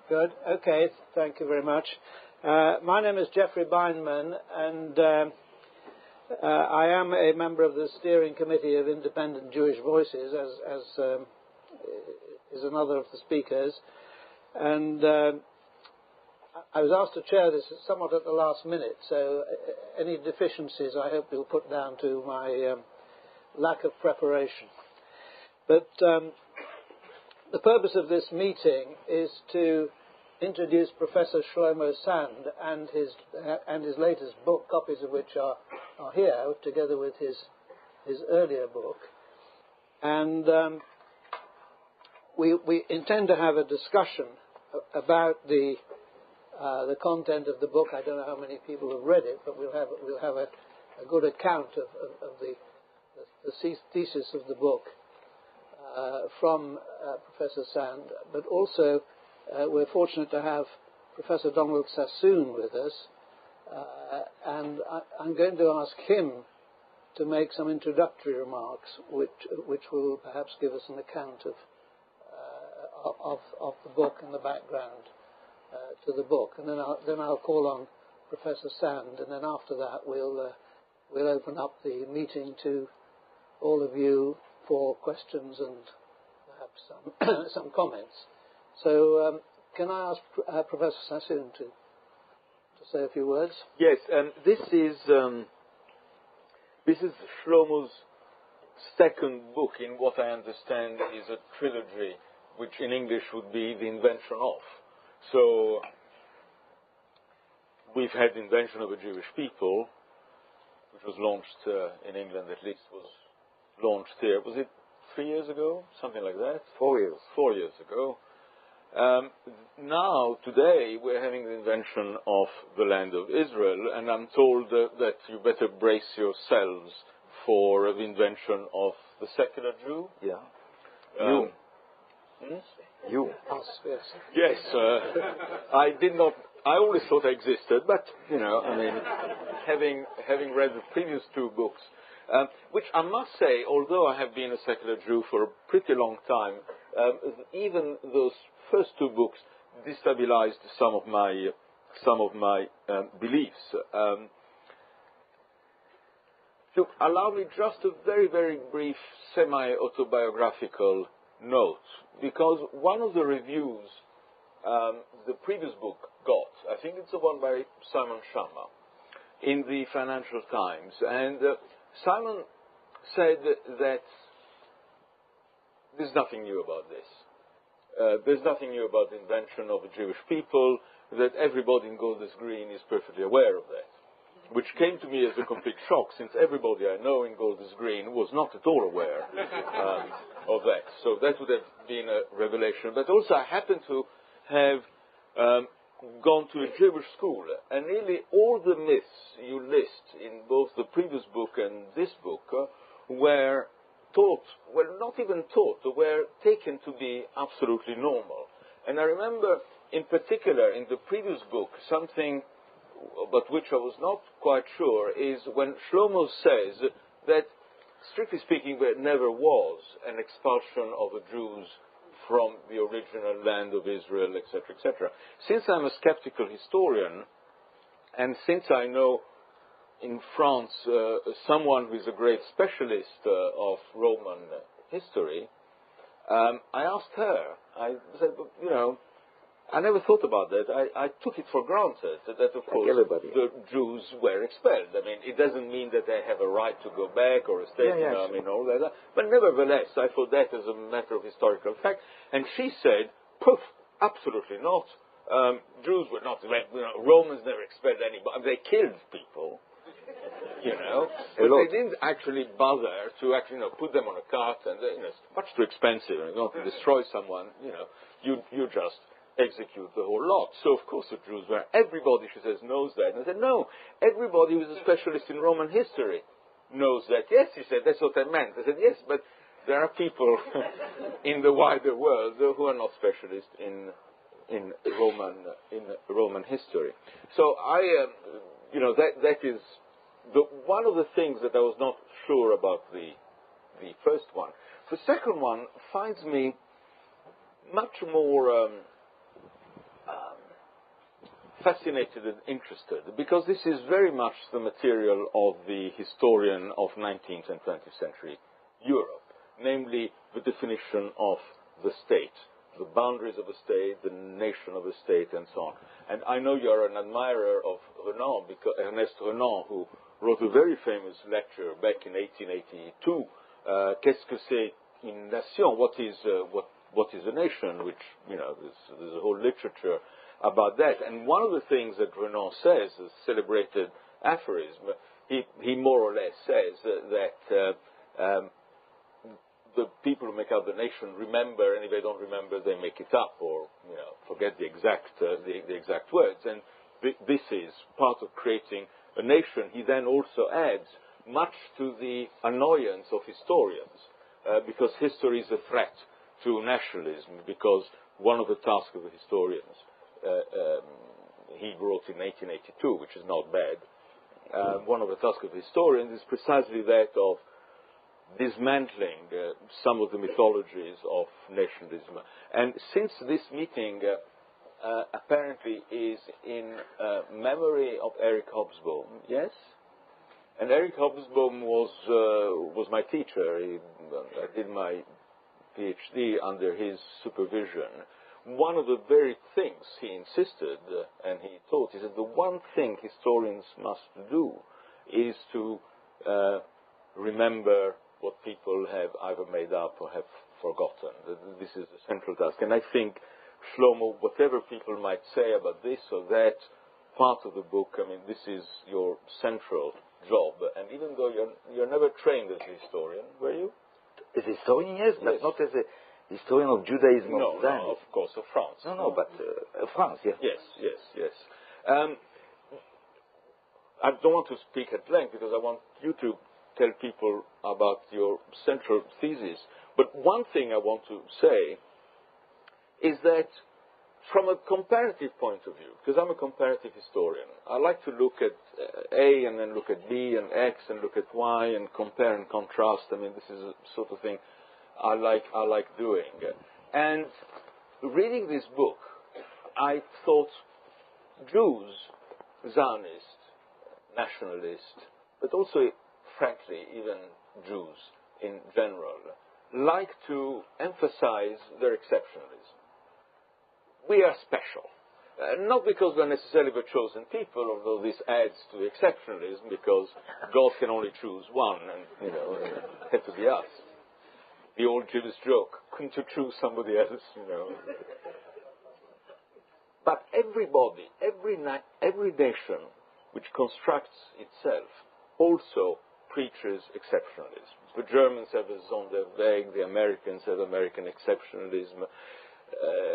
Good. Okay. Thank you very much. My name is Jeffrey Beinman, and I am a member of the steering committee of Independent Jewish Voices, as is another of the speakers. And I was asked to chair this somewhat at the last minute, so any deficiencies I hope you'll put down to my lack of preparation. But the purpose of this meeting is to introduce Professor Shlomo Sand and his latest book, copies of which are here, together with his earlier book. And we intend to have a discussion about the content of the book. I don't know how many people have read it, but we'll have a good account of the thesis of the book from Professor Sand. But also, we're fortunate to have Professor Donald Sassoon with us, and I'm going to ask him to make some introductory remarks, which will perhaps give us an account of the book and the background to the book, and then I'll call on Professor Sand, and then after that we'll open up the meeting to all of you for questions and perhaps some comments. So can I ask Professor Sassoon to say a few words? Yes, this is Shlomo's second book in what I understand is a trilogy, which in English would be The Invention of. So we've had The Invention of a Jewish People, which was launched in England, at least was launched here. Was it 3 years ago? Something like that? 4 years. 4 years ago. Now, today, we're having the invention of the land of Israel, and I'm told that you better brace yourselves for the invention of the secular Jew. Yeah. You. Us, yes. Yes. I always thought I existed, but, I mean, having read the previous two books, which I must say, although I have been a secular Jew for a pretty long time, even those first two books destabilized some of my beliefs. So allow me just a very, very brief semi-autobiographical note, because one of the reviews the previous book got, I think it's the one by Simon Schama, in the Financial Times, and Simon said that there's nothing new about this. There's nothing new about the invention of the Jewish people, that everybody in Golders Green is perfectly aware of that, which came to me as a complete shock, since everybody I know in Golders Green was not at all aware of that. So that would have been a revelation. But also I happen to have gone to a Jewish school, and nearly all the myths you list in both the previous book and this book were taught, well, not even taught, were taken to be absolutely normal. And I remember, in particular, in the previous book, something about which I was not quite sure, is when Shlomo says that, strictly speaking, there never was an expulsion of the Jews from the original land of Israel, etc., etc. Since I'm a skeptical historian, and since I know in France someone who is a great specialist of Roman history, I asked her, I said, I never thought about that. I took it for granted that, of course, the Jews were expelled. I mean, it doesn't mean that they have a right to go back or a state, I mean, all that. But nevertheless, I thought that as a matter of historical fact. And she said, poof, absolutely not. Jews were not, Romans never expelled anybody. They killed people, but they didn't actually bother to actually, put them on a cart, and it's much too expensive. And you want to destroy someone, you just execute the whole lot. So, of course, the Jews were. Everybody, she says, knows that. And I said, no, everybody who is a specialist in Roman history knows that. Yes, he said, that's what I meant. I said, yes, but there are people in the wider world who are not specialists in Roman history. So that is one of the things that I was not sure about the first one. The second one finds me much more fascinated and interested because this is very much the material of the historian of 19th and 20th century Europe, namely the definition of the state, the boundaries of a state, the nation of a state, and so on. And I know you are an admirer of Renan, Ernest Renan, who wrote a very famous lecture back in 1882, Qu'est-ce que c'est une nation? What is a nation? Which, you know, there's a whole literature about that. And one of the things that Renan says, a celebrated aphorism, he more or less says that the people who make up the nation remember, and if they don't remember, they make it up or, you know, forget the exact words. And this is part of creating a nation. He then also adds, much to the annoyance of historians, because history is a threat to nationalism, because one of the tasks of the historians, he wrote in 1882, which is not bad, one of the tasks of historians is precisely that of dismantling some of the mythologies of nationalism. And since this meeting apparently is in memory of Eric Hobsbawm, yes? And Eric Hobsbawm was my teacher. I did my PhD under his supervision. One of the very things he insisted and he taught is that the one thing historians must do is to remember what people have either made up or have forgotten. This is the central task. And I think, Shlomo, whatever people might say about this or that part of the book, I mean, this is your central job. And even though you're never trained as a historian, were you? As a historian, yes, but not as a historian of Judaism. No, of course, of France. No, but France, yes. Yes. I don't want to speak at length because I want you to tell people about your central thesis. But one thing I want to say is that from a comparative point of view, because I'm a comparative historian, I like to look at A and then look at B and X and look at Y and compare and contrast. I mean, this is a sort of thing I like doing. And reading this book, I thought Jews, Zionist, nationalist, but also, frankly, even Jews in general, like to emphasize their exceptionalism. We are special. Not because we're necessarily the chosen people, although this adds to the exceptionalism, because God can only choose one, and, you know, it had to be us. The old Jewish joke, couldn't you choose somebody else, you know? But everybody, every nation which constructs itself also preaches exceptionalism. The Germans have a Sonderweg, the Americans have American exceptionalism,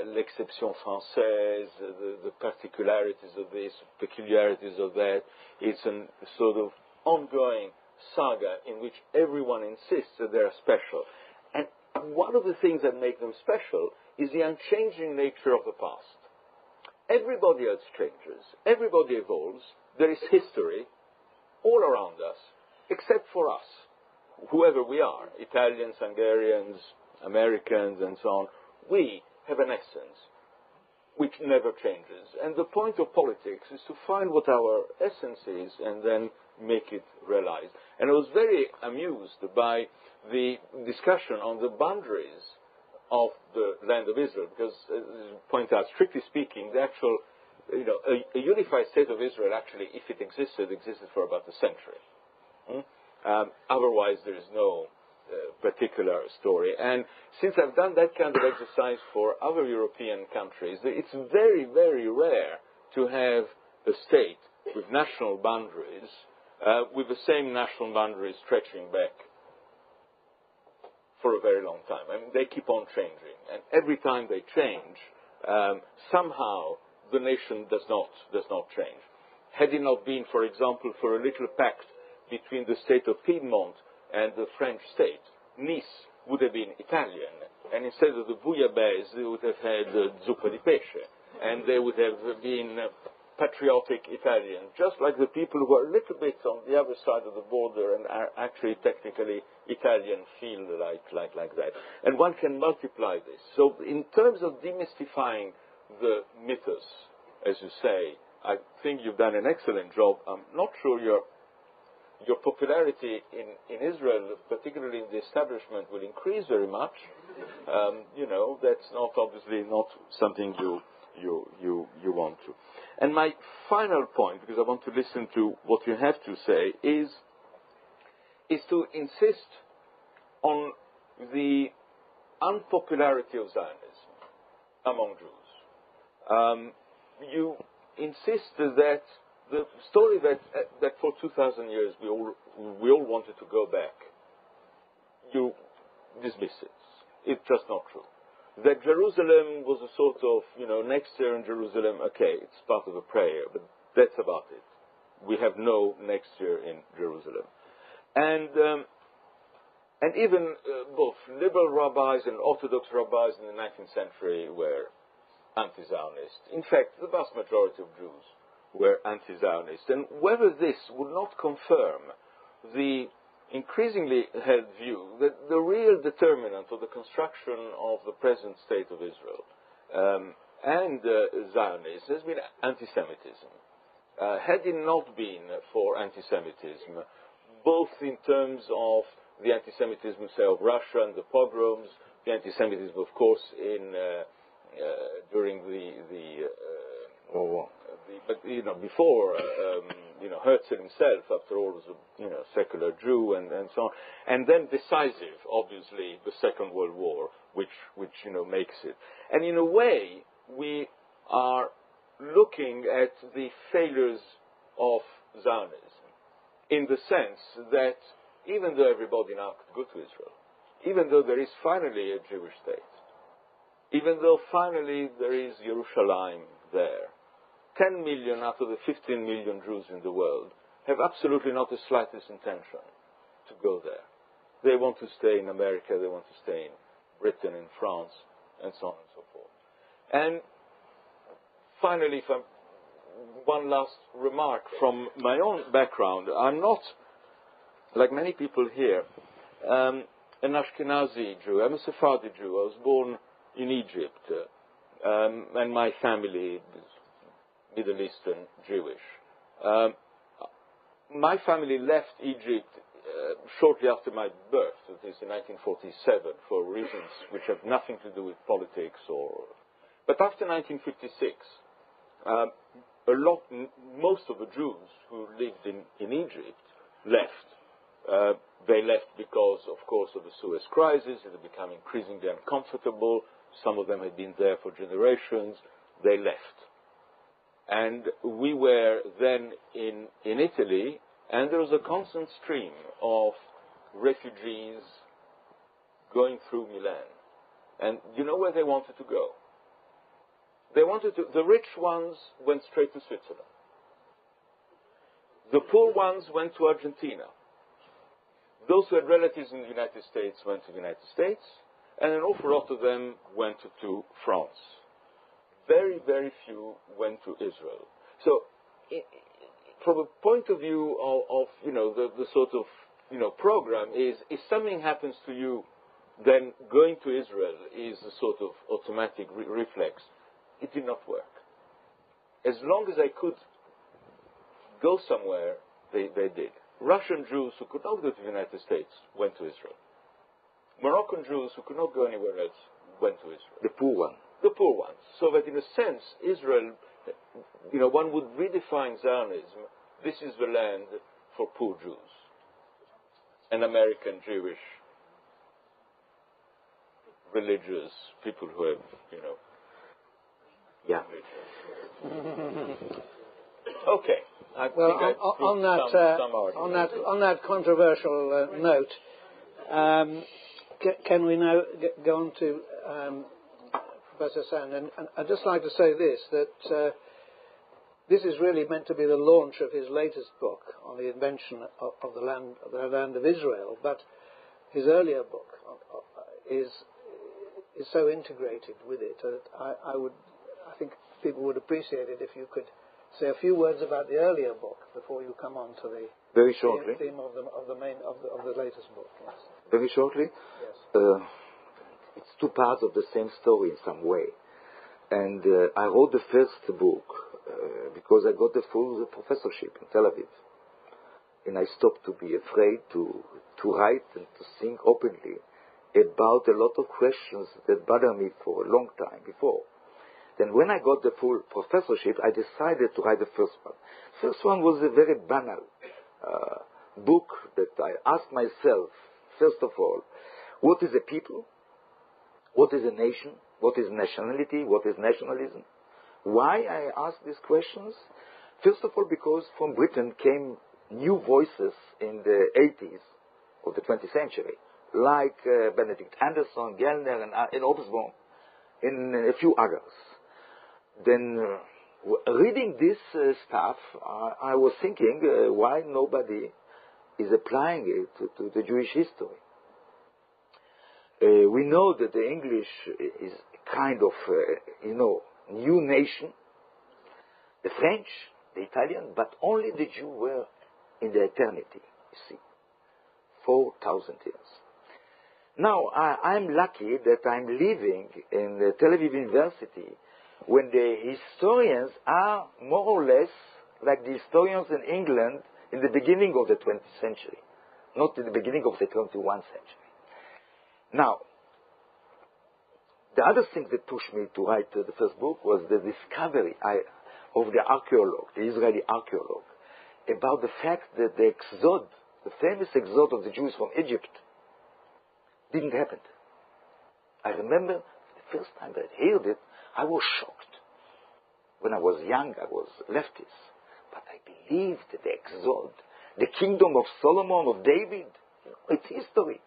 l'exception française, the particularities of this, peculiarities of that. It's a sort of ongoing saga in which everyone insists that they are special. And one of the things that make them special is the unchanging nature of the past. Everybody else changes. Everybody evolves. There is history all around us, except for us, whoever we are, Italians, Hungarians, Americans, and so on. We have an essence which never changes. And the point of politics is to find what our essence is and then make it realized. And I was very amused by the discussion on the boundaries of the land of Israel, because, as you point out, strictly speaking, the actual, you know, a unified state of Israel actually, if it existed for about a century. Otherwise, there is no particular story. And since I've done that kind of exercise for other European countries, it's very, very rare to have a state with national boundaries, with the same national boundaries stretching back for a very long time. I mean, they keep on changing. And every time they change, somehow the nation does not change. Had it not been, for example, for a little pact between the state of Piedmont and the French state, Nice would have been Italian, and instead of the bouillabaisse, they would have had zuppa di pesce, and they would have been patriotic Italian, just like the people who are a little bit on the other side of the border and are actually technically Italian feel like that. And one can multiply this. So in terms of demystifying the mythos, as you say, I think you've done an excellent job. I'm not sure your popularity in Israel, particularly in the establishment, will increase very much. That's obviously not something you want to. And my final point, because I want to listen to what you have to say, is to insist on the unpopularity of Zionism among Jews. You insist that the story that for 2,000 years we all wanted to go back, you dismiss it. It's just not true. That Jerusalem was a sort of, next year in Jerusalem, okay, it's part of a prayer, but that's about it. We have no next year in Jerusalem. And even both liberal rabbis and Orthodox rabbis in the 19th century were anti-Zionist. In fact, the vast majority of Jews were anti-Zionist. And whether this would not confirm the increasingly held view that the real determinant of the construction of the present state of Israel and Zionism has been anti-Semitism. Had it not been for anti-Semitism, both in terms of the anti-Semitism, say, of Russia and the pogroms, the anti-Semitism, of course, during but before Herzl himself, after all, was a secular Jew and so on, and then decisive, obviously, the Second World War, which makes it. And in a way, we are looking at the failures of Zionism, in the sense that even though everybody now could go to Israel, even though there is finally a Jewish state, even though finally there is Jerusalem there, 10 million out of the 15 million Jews in the world have absolutely not the slightest intention to go there. They want to stay in America, they want to stay in Britain, in France, and so on and so forth. And finally, one last remark from my own background. I'm not, like many people here, an Ashkenazi Jew. I'm a Sephardi Jew. I was born in Egypt, and my family is Middle Eastern Jewish. My family left Egypt shortly after my birth, that is in 1947, for reasons which have nothing to do with politics But after 1956, most of the Jews who lived in Egypt left. They left because, of course, of the Suez Crisis. It had become increasingly uncomfortable. Some of them had been there for generations. They left. And we were then in Italy, and there was a constant stream of refugees going through Milan. And you know where they wanted to go? The rich ones went straight to Switzerland. The poor ones went to Argentina. Those who had relatives in the United States went to the United States, and an awful lot of them went to France. Very, very few went to Israel. So, from a point of view of the sort of program is, if something happens to you, then going to Israel is a sort of automatic reflex. It did not work. As long as I could go somewhere, they did. Russian Jews who could not go to the United States went to Israel. Moroccan Jews who could not go anywhere else went to Israel. The poor one. The poor ones. So that in a sense, Israel, one would redefine Zionism. This is the land for poor Jews and American Jewish religious people who have, Yeah. Okay. On that controversial note, can we now go on to Professor Sand? And I'd just like to say this, that this is really meant to be the launch of his latest book on the invention of the land of Israel, but his earlier book is so integrated with it that I think people would appreciate it if you could say a few words about the earlier book before you come on to the very shortly theme of the latest book. Yes. Very shortly. Yes. It's two parts of the same story in some way. And I wrote the first book because I got the full professorship in Tel Aviv. And I stopped to be afraid to write and to think openly about a lot of questions that bothered me for a long time before. Then when I got the full professorship, I decided to write the first one. First one was a very banal book that I asked myself, first of all, what is a people? What is a nation? What is nationality? What is nationalism? Why I asked these questions? First of all, because from Britain came new voices in the 80s of the 20th century, like Benedict Anderson, Gellner, and Obsbaum, and a few others. Then, reading this stuff, I was thinking why nobody is applying it to the Jewish history. We know that the English is kind of, new nation. The French, the Italian, but only the Jew were in the eternity, you see. 4,000 years. Now, I'm lucky that I'm living in the Tel Aviv University when the historians are more or less like the historians in England in the beginning of the 20th century, not in the beginning of the 21st century. Now, the other thing that pushed me to write the first book was the discovery of the archaeologist, the Israeli archaeologist, about the fact that the exodus, the famous exodus of the Jews from Egypt, didn't happen. I remember the first time that I heard it, I was shocked. When I was young, I was leftist. But I believed that the exodus, the kingdom of Solomon, of David, it's history.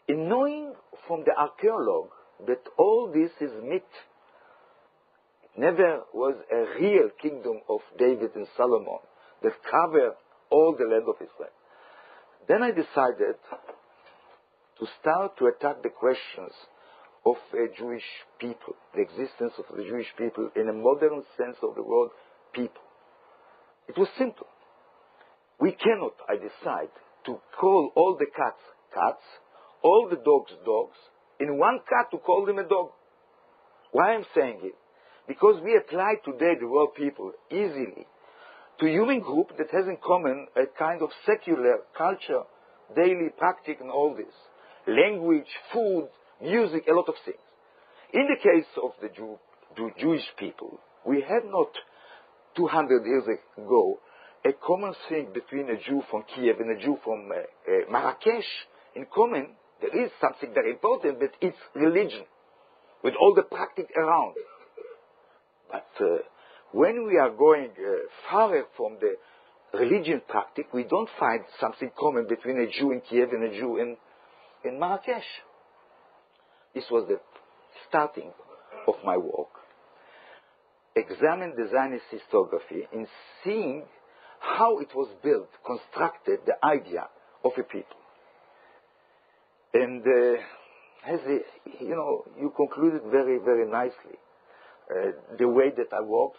In knowing from the archaeologue that all this is myth, it never was a real kingdom of David and Solomon that covered all the land of Israel. Then I decided to start to attack the questions of a Jewish people, the existence of the Jewish people in a modern sense of the word people. It was simple. We cannot, I decide, to call all the cats, cats, all the dogs, dogs, in one cat to call them a dog. Why I'm saying it? Because we apply today the word people easily to a human group that has in common a kind of secular culture, daily practice and all this. Language, food, music, a lot of things. In the case of the Jewish people, we had not 200 years ago a common thing between a Jew from Kiev and a Jew from Marrakesh. In common, there is something very important, but it's religion, with all the practice around. But when we are going farther from the religion practice, we don't find something common between a Jew in Kiev and a Jew in Marrakesh. This was the starting of my work. Examine the Zionist historiography in seeing how it was built, constructed, the idea of a people. And you concluded very, very nicely the way that I worked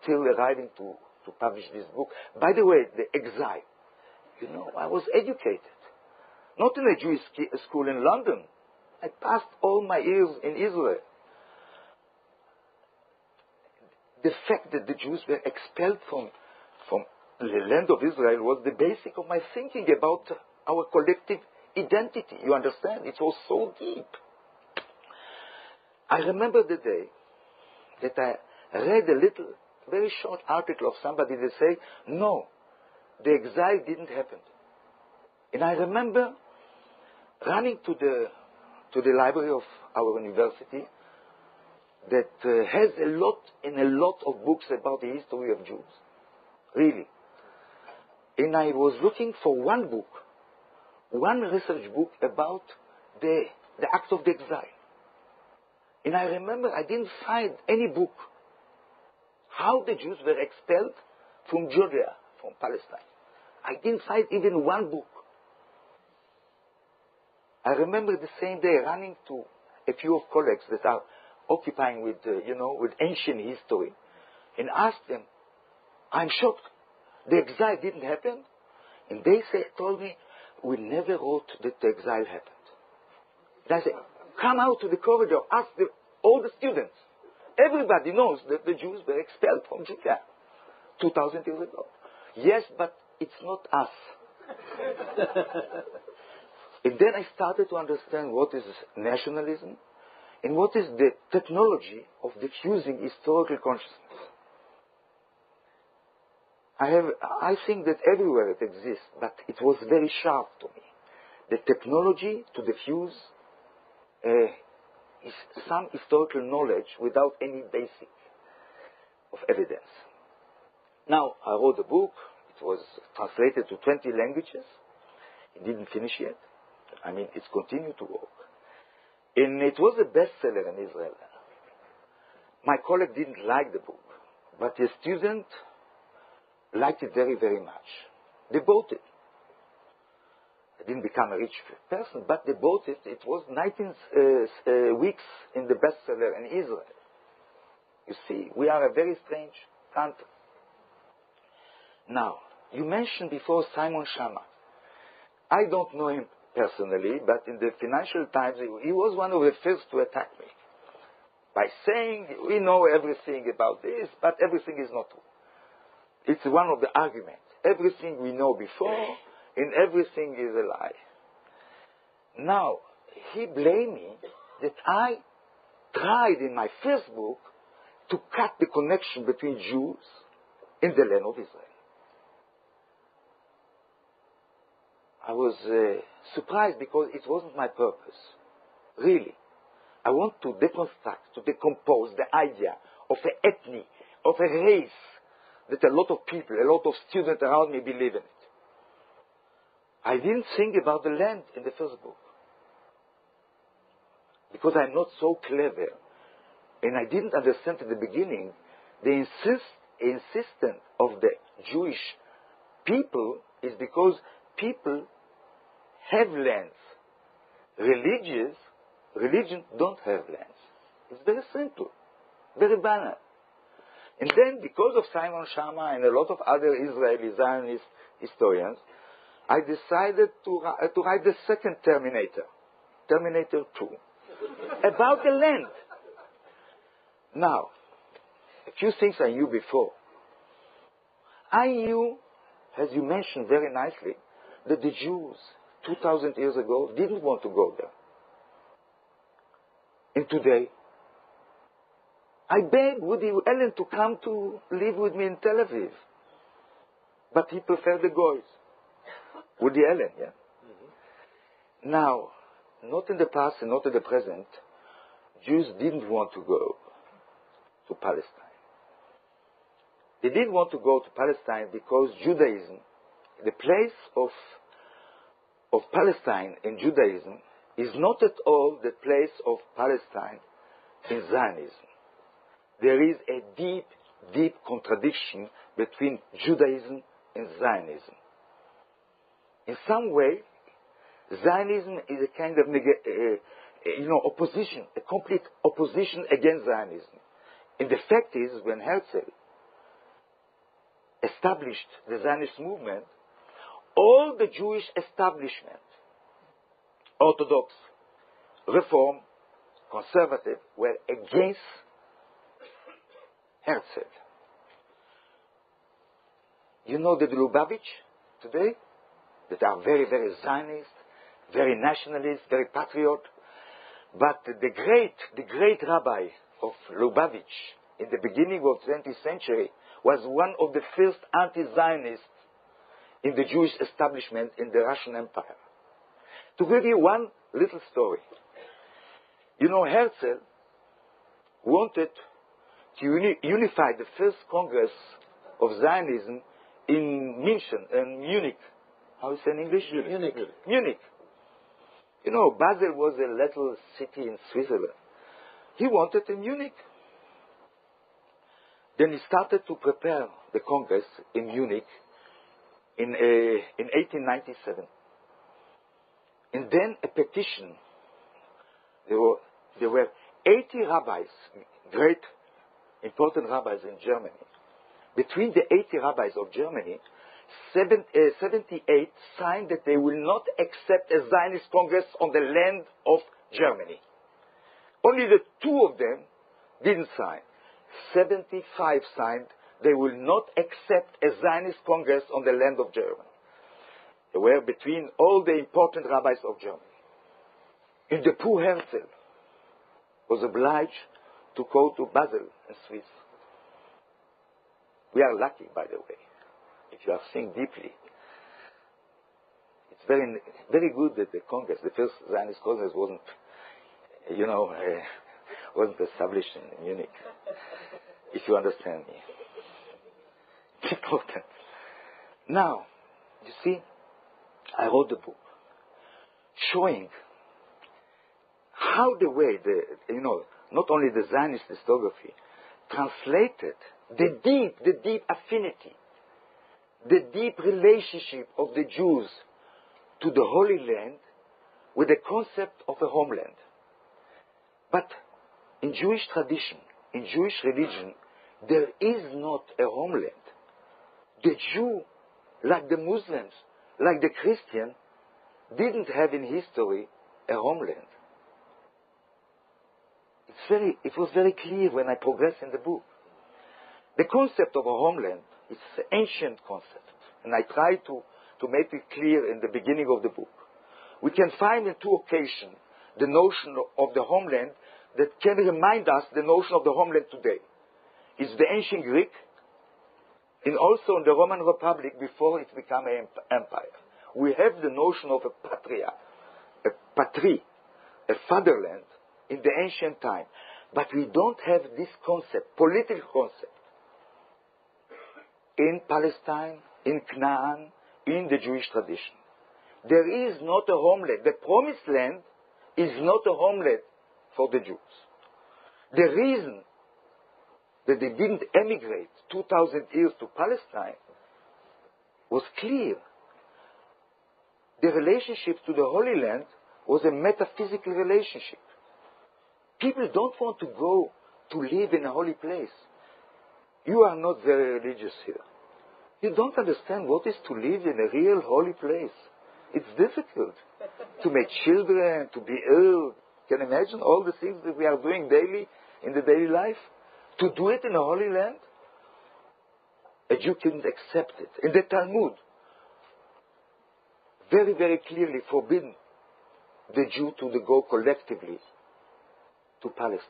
till arriving to publish this book. By the way, the exile. I was educated. Not in a Jewish school in London. I passed all my years in Israel. The fact that the Jews were expelled from the land of Israel was the basic of my thinking about our collective identity. You understand? It was so deep. I remember the day that I read a little, very short article of somebody that said, no, the exile didn't happen. And I remember running to the library of our university that has a lot of books about the history of Jews. Really. And I was looking for one book, one research book about the act of the exile. And I remember I didn't find any book how the Jews were expelled from Judea, from Palestine. I didn't find even one book. I remember the same day running to a few of colleagues that are occupying with ancient history and asked them, I'm shocked. The exile didn't happen? And they told me, we never wrote that the exile happened. And I said, come out to the corridor, ask all the students. Everybody knows that the Jews were expelled from Judea 2,000 years ago. Yes, but it's not us. And then I started to understand what is nationalism and what is the technology of diffusing historical consciousness. I think that everywhere it exists, but it was very sharp to me. The technology to diffuse some historical knowledge without any basic of evidence. Now, I wrote a book. It was translated to 20 languages. It didn't finish yet. I mean, it's continued to work. And it was a bestseller in Israel. My colleague didn't like the book, but a student liked it very, very much. They bought it. I didn't become a rich person, but they bought it. It was 19 weeks in the bestseller in Israel. You see, we are a very strange country. Now, you mentioned before Simon Schama. I don't know him personally, but in the Financial Times, he was one of the first to attack me by saying, we know everything about this, but everything is not true. It's one of the arguments. Everything we know before, and everything is a lie. Now, he blamed me that I tried in my first book to cut the connection between Jews and the land of Israel. I was surprised because it wasn't my purpose. Really. I want to deconstruct, to decompose the idea of an ethnic, of a race that a lot of people, a lot of students around me believe in it. I didn't think about the land in the first book because I'm not so clever and I didn't understand at the beginning the insistence of the Jewish people is because people have lands. Religion don't have lands. It's very simple, very banal. And then, because of Simon Schama and a lot of other Israeli Zionist historians, I decided to write the second Terminator, Terminator 2, about the land. Now, a few things I knew before. I knew, as you mentioned very nicely, that the Jews 2,000 years ago didn't want to go there. And today, I begged Woody Allen to come to live with me in Tel Aviv. But he preferred the Goys. Woody Allen, yeah? Mm-hmm. Now, not in the past and not in the present, Jews didn't want to go to Palestine. They didn't want to go to Palestine because Judaism, the place of Palestine in Judaism, is not at all the place of Palestine in Zionism. There is a deep, deep contradiction between Judaism and Zionism. In some way, Zionism is a kind of opposition, a complete opposition against Zionism. And the fact is, when Herzl established the Zionist movement, all the Jewish establishment, Orthodox, Reform, Conservative, were against Herzl. You know the Lubavitch today, that are very, very Zionist, very nationalist, very patriot. But the great rabbi of Lubavitch in the beginning of the 20th century was one of the first anti-Zionists in the Jewish establishment in the Russian Empire. To give you one little story. You know, Herzl wanted to unify the first Congress of Zionism in Munich. How is it in English? Munich. You know, Basel was a little city in Switzerland. He wanted in Munich. Then he started to prepare the Congress in Munich in 1897. And then a petition. There were 80 rabbis, great, important rabbis in Germany. Between the 80 rabbis of Germany, 78 signed that they will not accept a Zionist Congress on the land of Germany. Only the two of them didn't sign. 75 signed. They will not accept a Zionist Congress on the land of Germany. They were between all the important rabbis of Germany. And the poor Herzl was obliged to go to Basel in Swiss. We are lucky, by the way, if you are seeing deeply. It's very, very good that the Congress, the first Zionist Congress, wasn't established in Munich. If you understand me. It's important. Now, you see, I wrote the book showing how the way, not only the Zionist historiography, translated the deep affinity, the deep relationship of the Jews to the Holy Land with the concept of a homeland. But in Jewish tradition, in Jewish religion, there is not a homeland. The Jew, like the Muslims, like the Christian, didn't have in history a homeland. It was very clear when I progressed in the book. The concept of a homeland is an ancient concept, and I try to make it clear in the beginning of the book. We can find in two occasions the notion of the homeland that can remind us the notion of the homeland today. It's the ancient Greek, and also in the Roman Republic before it became an empire. We have the notion of a patria, a patrie, a fatherland in the ancient time. But we don't have this concept, political concept, in Palestine, in Canaan, in the Jewish tradition. There is not a homeland. The promised land is not a homeland for the Jews. The reason that they didn't emigrate 2,000 years to Palestine was clear. The relationship to the Holy Land was a metaphysical relationship. People don't want to go to live in a holy place. You are not very religious here. You don't understand what is to live in a real holy place. It's difficult to make children, to be ill. Can you imagine all the things that we are doing daily in the daily life? To do it in a holy land? A Jew couldn't accept it. In the Talmud, very, very clearly forbidden the Jew to go collectively to Palestine.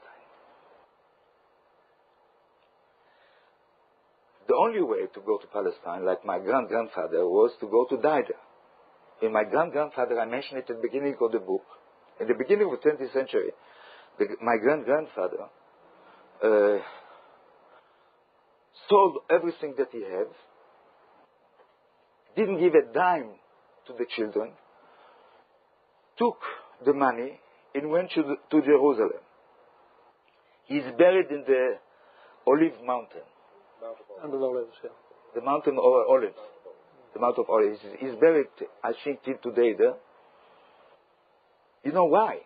The only way to go to Palestine, like my grandfather, was to go to die there. In my grandfather, I mentioned it at the beginning of the book. In the beginning of the 20th century, my grandfather sold everything that he had, didn't give a dime to the children, took the money and went to Jerusalem. He's buried in the Olive Mountain. Under the Olives, yeah. The Mountain of Olives. The Mount of Olives. He's buried, I think, till today there. You know why?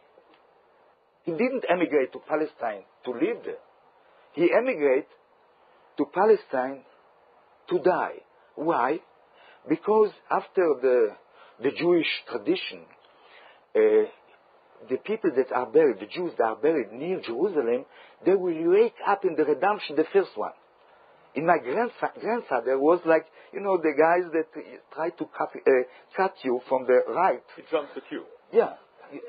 He didn't emigrate to Palestine to live there. He emigrated to Palestine to die. Why? Because after the Jewish tradition, the people that are buried, the Jews that are buried near Jerusalem, they will wake up in the redemption, the first one. In my grandfather was like, the guys that try to cut you from the right. He jumps the queue. Yeah.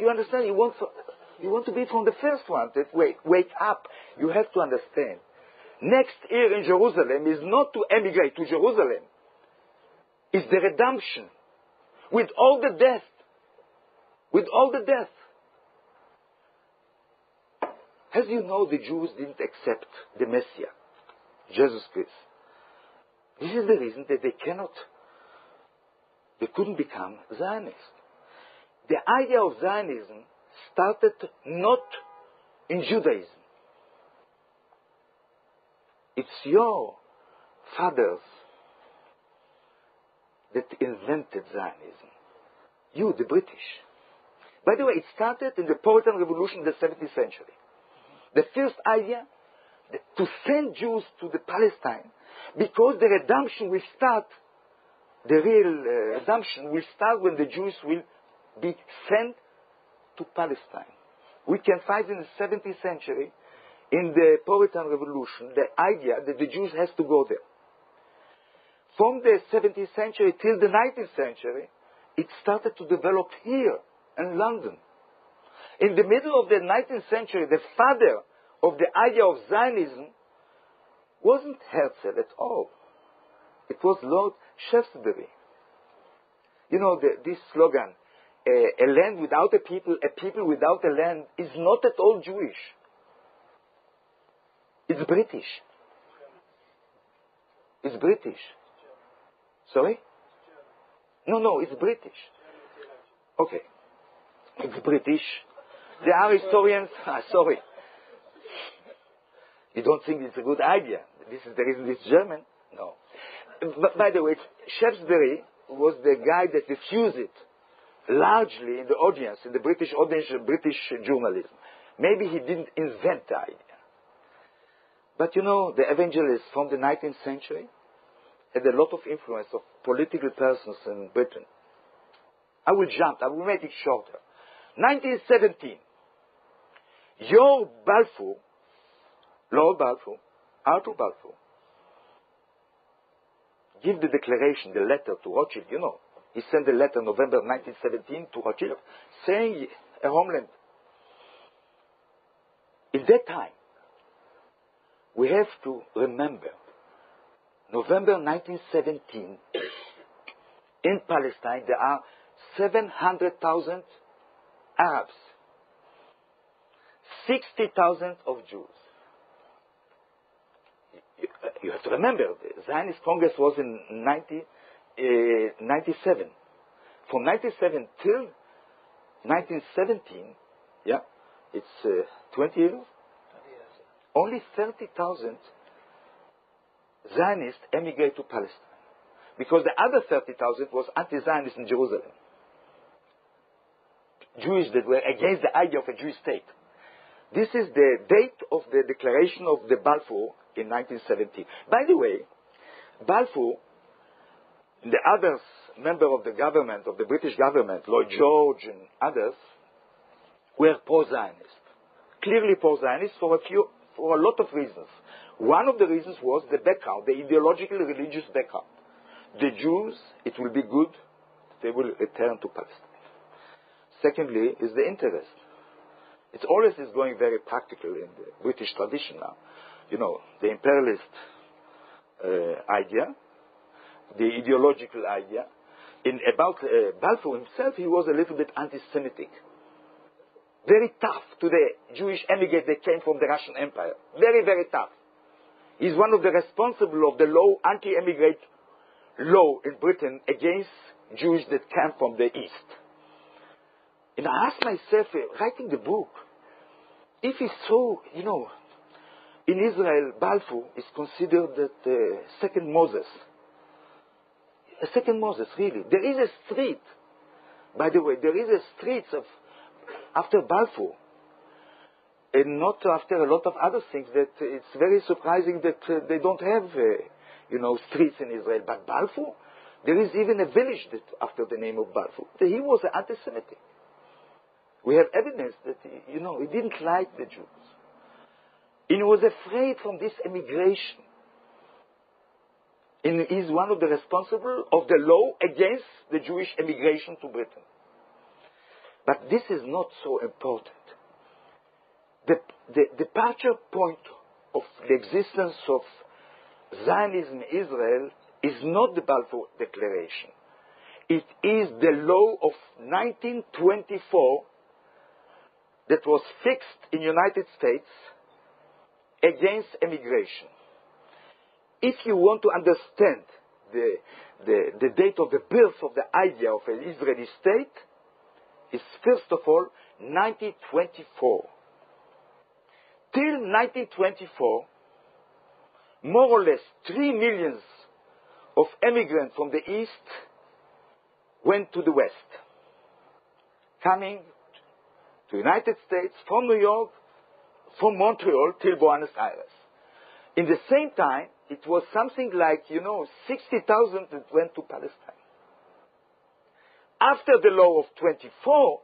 You understand? You want to be from the first one that wake up. You have to understand. Next year in Jerusalem is not to emigrate to Jerusalem. It's the redemption. With all the death. With all the death. As you know, the Jews didn't accept the Messiah, Jesus Christ. This is the reason that they couldn't become Zionists. The idea of Zionism started not in Judaism. It's your fathers that invented Zionism. You, the British. By the way, it started in the Puritan Revolution in the 17th century. The first idea to send Jews to the Palestine, because the redemption will start, the real redemption will start when the Jews will be sent to Palestine. We can find in the 17th century in the Puritan Revolution the idea that the Jews has to go there. From the 17th century till the 19th century, it started to develop here in London. In the middle of the 19th century, the father of the idea of Zionism wasn't Herzl at all. It was Lord Shaftesbury. You know, this slogan, a land without a people without a land, is not at all Jewish. It's British. It's British. Sorry? No, it's British. Okay. It's British. There are historians. Sorry. You don't think it's a good idea? This is the reason it's German? No. But by the way, Shaftesbury was the guy that diffused it largely in the audience, in the British audience, British journalism. Maybe he didn't invent the idea. But you know, the evangelists from the 19th century had a lot of influence of political persons in Britain. I will make it shorter. 1917. Lord Balfour, Arthur Balfour, give the declaration, the letter to Rothschild, you know. He sent a letter November 1917 to Rothschild saying a homeland. In that time, we have to remember November 1917, in Palestine, there are 700,000 Arabs, 60,000 of Jews. You have to remember, the Zionist Congress was in 1997. From 1997 till 1917, yeah, it's 20 years. Only 30,000 Zionists emigrate to Palestine, because the other 30,000 was anti-Zionist in Jerusalem. Jews that were against the idea of a Jewish state. This is the date of the declaration of the Balfour in 1917. By the way, Balfour, the others, member of the government, of the British government, Lloyd George and others, were pro-Zionist. Clearly pro-Zionist for a lot of reasons. One of the reasons was the background, the ideological religious background. The Jews, it will be good, they will return to Palestine. Secondly, is the interest. It always is going very practical in the British tradition now. You know, the imperialist idea, the ideological idea. About Balfour himself, he was a little bit anti-Semitic. Very tough to the Jewish emigrants that came from the Russian Empire. Very, very tough. He's one of the responsible of the law, anti-emigrant law in Britain against Jews that came from the East. And I asked myself, writing the book, if it's so, you know, in Israel, Balfour is considered the second Moses. A second Moses, really. There is a street, by the way, there is a street after Balfour. And not after a lot of other things that it's very surprising that they don't have, streets in Israel. But Balfour, there is even a village that after the name of Balfour. He was an anti-Semitic. We have evidence that, he didn't like the Jews. And he was afraid from this emigration. And he's one of the responsible of the law against the Jewish emigration to Britain. But this is not so important. The departure point of the existence of Zionism in Israel is not the Balfour Declaration. It is the law of 1924 that was fixed in the United States against emigration. If you want to understand the date of the birth of the idea of an Israeli state, it's first of all 1924. Till 1924, more or less 3 million of immigrants from the East went to the West, coming to the United States from New York, from Montreal till Buenos Aires. In the same time, it was something like, 60,000 that went to Palestine. After the law of 24,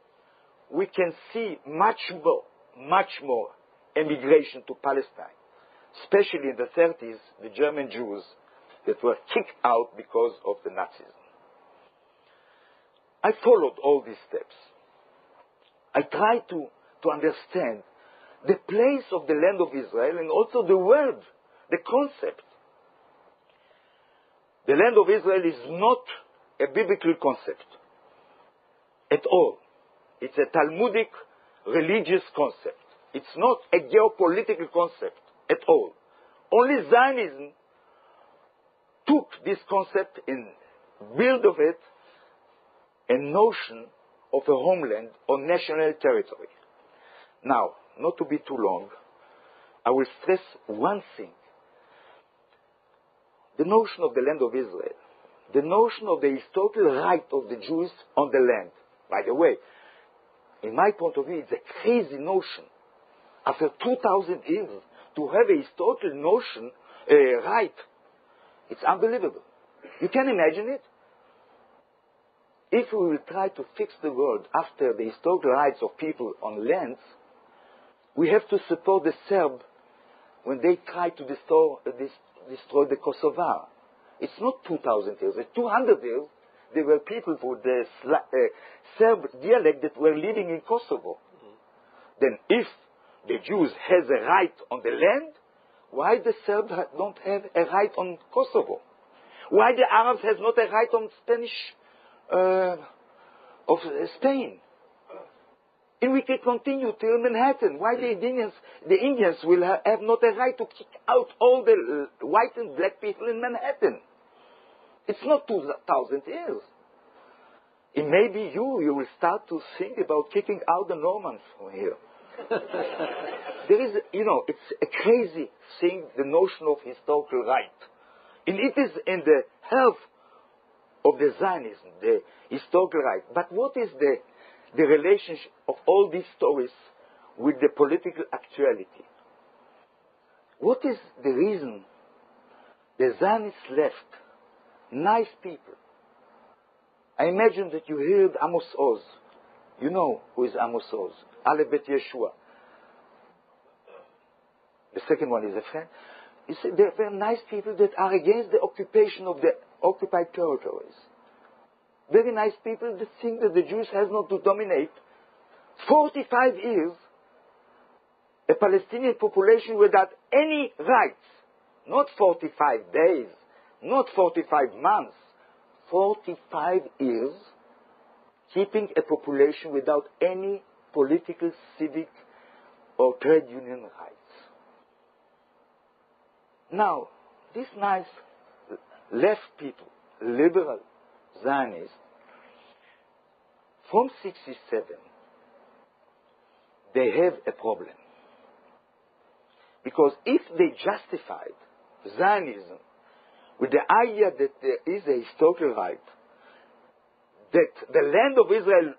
we can see much more emigration to Palestine, especially in the 30s, the German Jews that were kicked out because of the Nazism. I followed all these steps. I tried to understand the place of the land of Israel and also the word, the concept. The land of Israel is not a biblical concept at all. It's a Talmudic religious concept. It's not a geopolitical concept at all. Only Zionism took this concept and built of it a notion of a homeland or national territory. Now, not to be too long, I will stress one thing. The notion of the land of Israel, the notion of the historical right of the Jews on the land. By the way, in my point of view, it's a crazy notion. After 2,000 years, to have a historical notion, right, it's unbelievable. You can imagine it? If we will try to fix the world after the historical rights of people on lands, we have to support the Serb when they try to destroy the Kosovar. It's not 2,000 years. It's 200 years. There were people with the Serb dialect that were living in Kosovo. Then if the Jews has a right on the land, why the Serbs don't have a right on Kosovo? Why the Arabs has not a right on of Spain? And we can continue till Manhattan. Why the Indians will have not a right to kick out all the white and black people in Manhattan? It's not 2,000 years. And maybe you will start to think about kicking out the Normans from here. There is, it's a crazy thing, the notion of historical right. And it is in the health of the Zionism, the historical right. But what is the relationship of all these stories with the political actuality? What is the reason the Zionists left nice people? I imagine that you heard Amos Oz. You know who is Amos Oz. Aleph Bet Yeshua. The second one is a friend. You see, there are nice people that are against the occupation of the occupied territories. Very nice people that think that the Jews has not to dominate 45 years a Palestinian population without any rights. Not 45 days, not 45 months, 45 years keeping a population without any political, civic, or trade union rights. Now, these nice left people, liberal Zionists, from 1967, they have a problem. Because if they justified Zionism with the idea that there is a historical right, that the land of Israel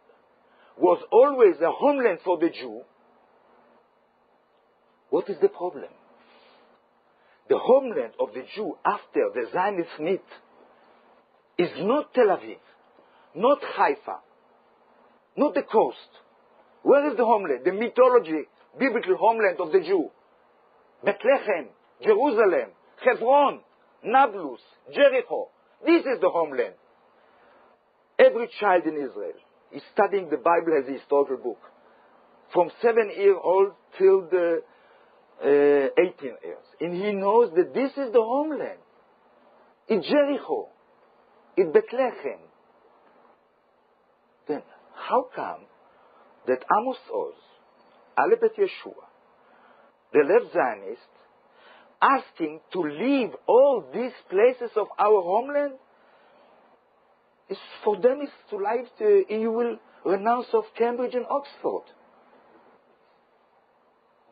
was always a homeland for the Jew, what is the problem? The homeland of the Jew after the Zionist myth is not Tel Aviv, not Haifa, not the coast. Where is the homeland? The mythology, biblical homeland of the Jew. Bethlehem, Jerusalem, Hebron, Nablus, Jericho. This is the homeland. Every child in Israel is studying the Bible as a historical book. From 7-year-old till the 18 years. And he knows that this is the homeland. In Jericho, in Bethlehem. Then, how come that Amos Oz, Aleph Bet Yeshua, the left Zionist, asking to leave all these places of our homeland? Is for them is to live, you will renounce of Cambridge and Oxford.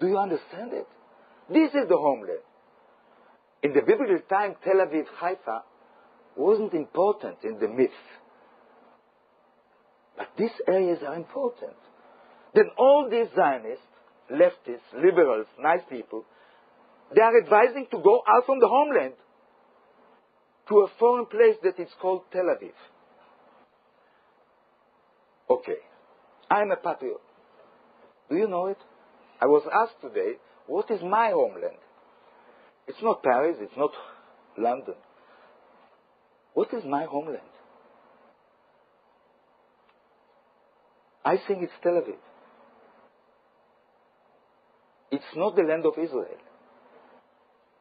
Do you understand it? This is the homeland. In the biblical time, Tel Aviv, Haifa wasn't important in the myth. But these areas are important. Then all these Zionists, leftists, liberals, nice people, they are advising to go out from the homeland to a foreign place that is called Tel Aviv. Okay, I'm a patriot. Do you know it? I was asked today, What is my homeland? It's not Paris, it's not London. What is my homeland? I think it's Tel Aviv. It's not the land of Israel.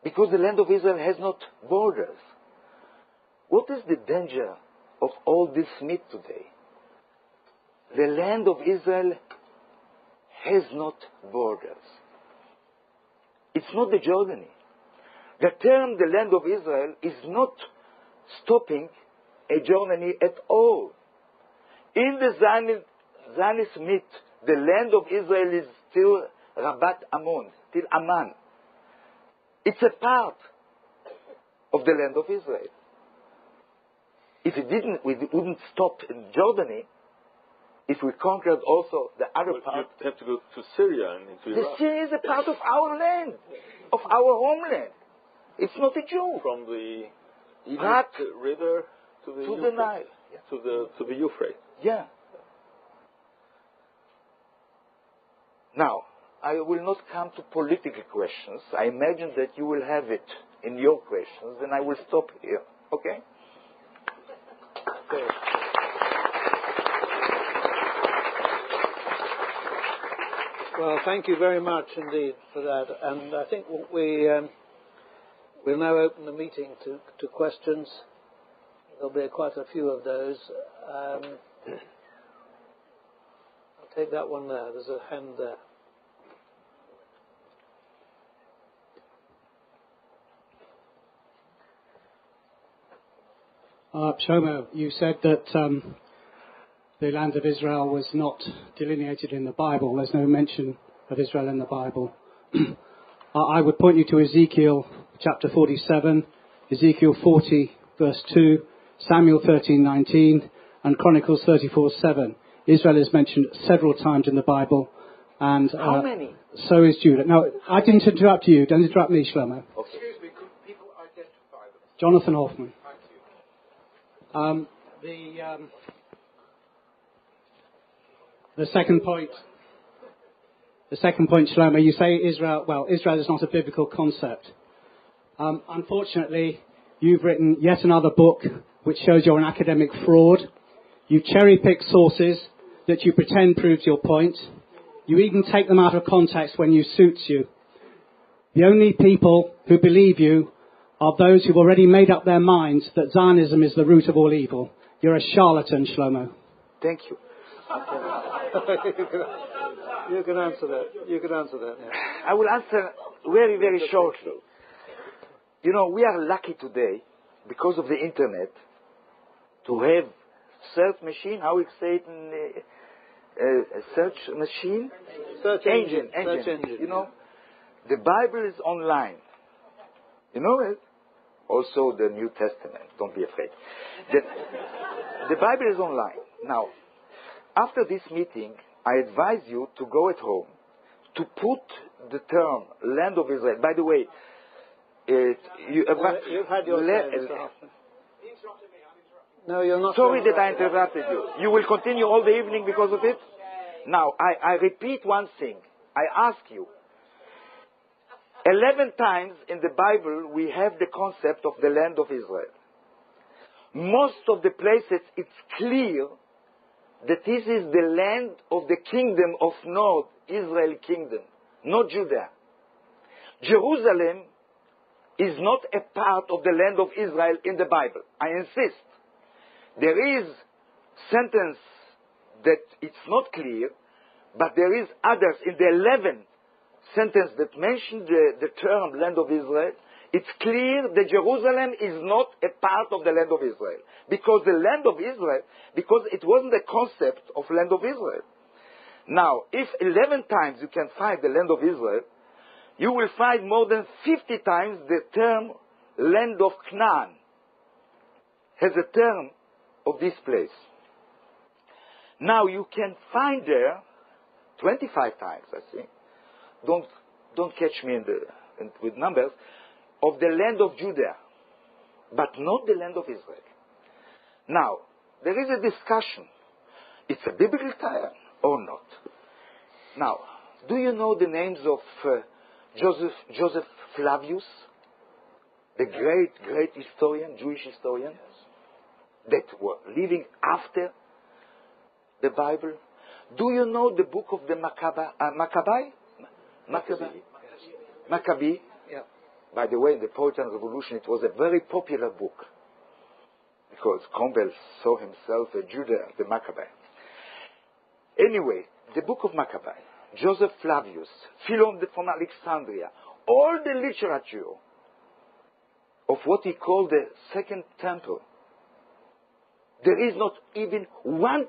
Because the land of Israel has not borders. What is the danger of all this myth today? The land of Israel has not borders. It's not the Jordani. The term the land of Israel is not stopping a Jordani at all. In the Zionist myth, the land of Israel is still Rabat Ammon, still Amman. It's a part of the land of Israel. If we wouldn't stop in Jordani, if we conquered also the other part. You have to go to Syria and into Iraq. Syria is a part of our land, of our homeland. It's not a Jew. From the Iraq river to the Nile. To the Euphrates. Yeah. Now, I will not come to political questions. I imagine that you will have it in your questions, and I will stop here. Okay? Okay. Well, thank you very much indeed for that. And I think we'll now open the meeting to questions. There'll be quite a few of those. I'll take that one there. There's a hand there. Shlomo, you said that the land of Israel was not delineated in the Bible. There's no mention of Israel in the Bible. I would point you to Ezekiel chapter 47, Ezekiel 40 verse 2, Samuel 13:19, and Chronicles 34:7. Israel is mentioned several times in the Bible. And how many? So is Judah. Now, I didn't interrupt you. Don't interrupt me, Shlomo. Okay. Excuse me, could people identify them? Jonathan Hoffman. Thank you. The second point, Shlomo, you say Israel is not a biblical concept. Unfortunately, you've written yet another book which shows you're an academic fraud. You cherry-pick sources that you pretend proves your point. You even take them out of context when you suits you. The only people who believe you are those who've already made up their minds that Zionism is the root of all evil. You're a charlatan, Shlomo. Thank you. You can answer that. Yeah. I will answer very, very shortly. You know, we are lucky today, because of the internet, to have search machine. How we say it in search machine? Search engine. Search engine. You know, the Bible is online. You know it? Also the New Testament. Don't be afraid. The Bible is online. Now, after this meeting, I advise you to go at home, to put the term land of Israel. By the way, you've had your say, Mr. Hoffman. No, you're not. Sorry that I interrupted you. You will continue all the evening because of it? Now, I repeat one thing. I ask you. 11 times in the Bible we have the concept of the land of Israel. Most of the places it's clear that this is the land of the kingdom of North, Israel kingdom, not Judah. Jerusalem is not a part of the land of Israel in the Bible. I insist. There is sentence that it's not clear, but there is others in the 11th sentence that mention the term land of Israel. It's clear that Jerusalem is not a part of the land of Israel. Because the land of Israel, because it wasn't a concept of land of Israel. Now, if 11 times you can find the land of Israel, you will find more than 50 times the term land of Canaan has a term of this place. Now, you can find there 25 times, I think. Don't catch me with numbers, of the land of Judah, but not the land of Israel. Now, there is a discussion. It's a biblical term or not. Now, do you know the names of Joseph Flavius, the great historian, Jewish historian, that were living after the Bible. Do you know the book of the Maccabee? Yeah. By the way, in the Puritan Revolution, it was a very popular book because Cromwell saw himself a Judah, the Maccabee. Anyway, the book of Maccabee, Joseph Flavius, Philon from Alexandria, all the literature of what he called the Second Temple. There is not even one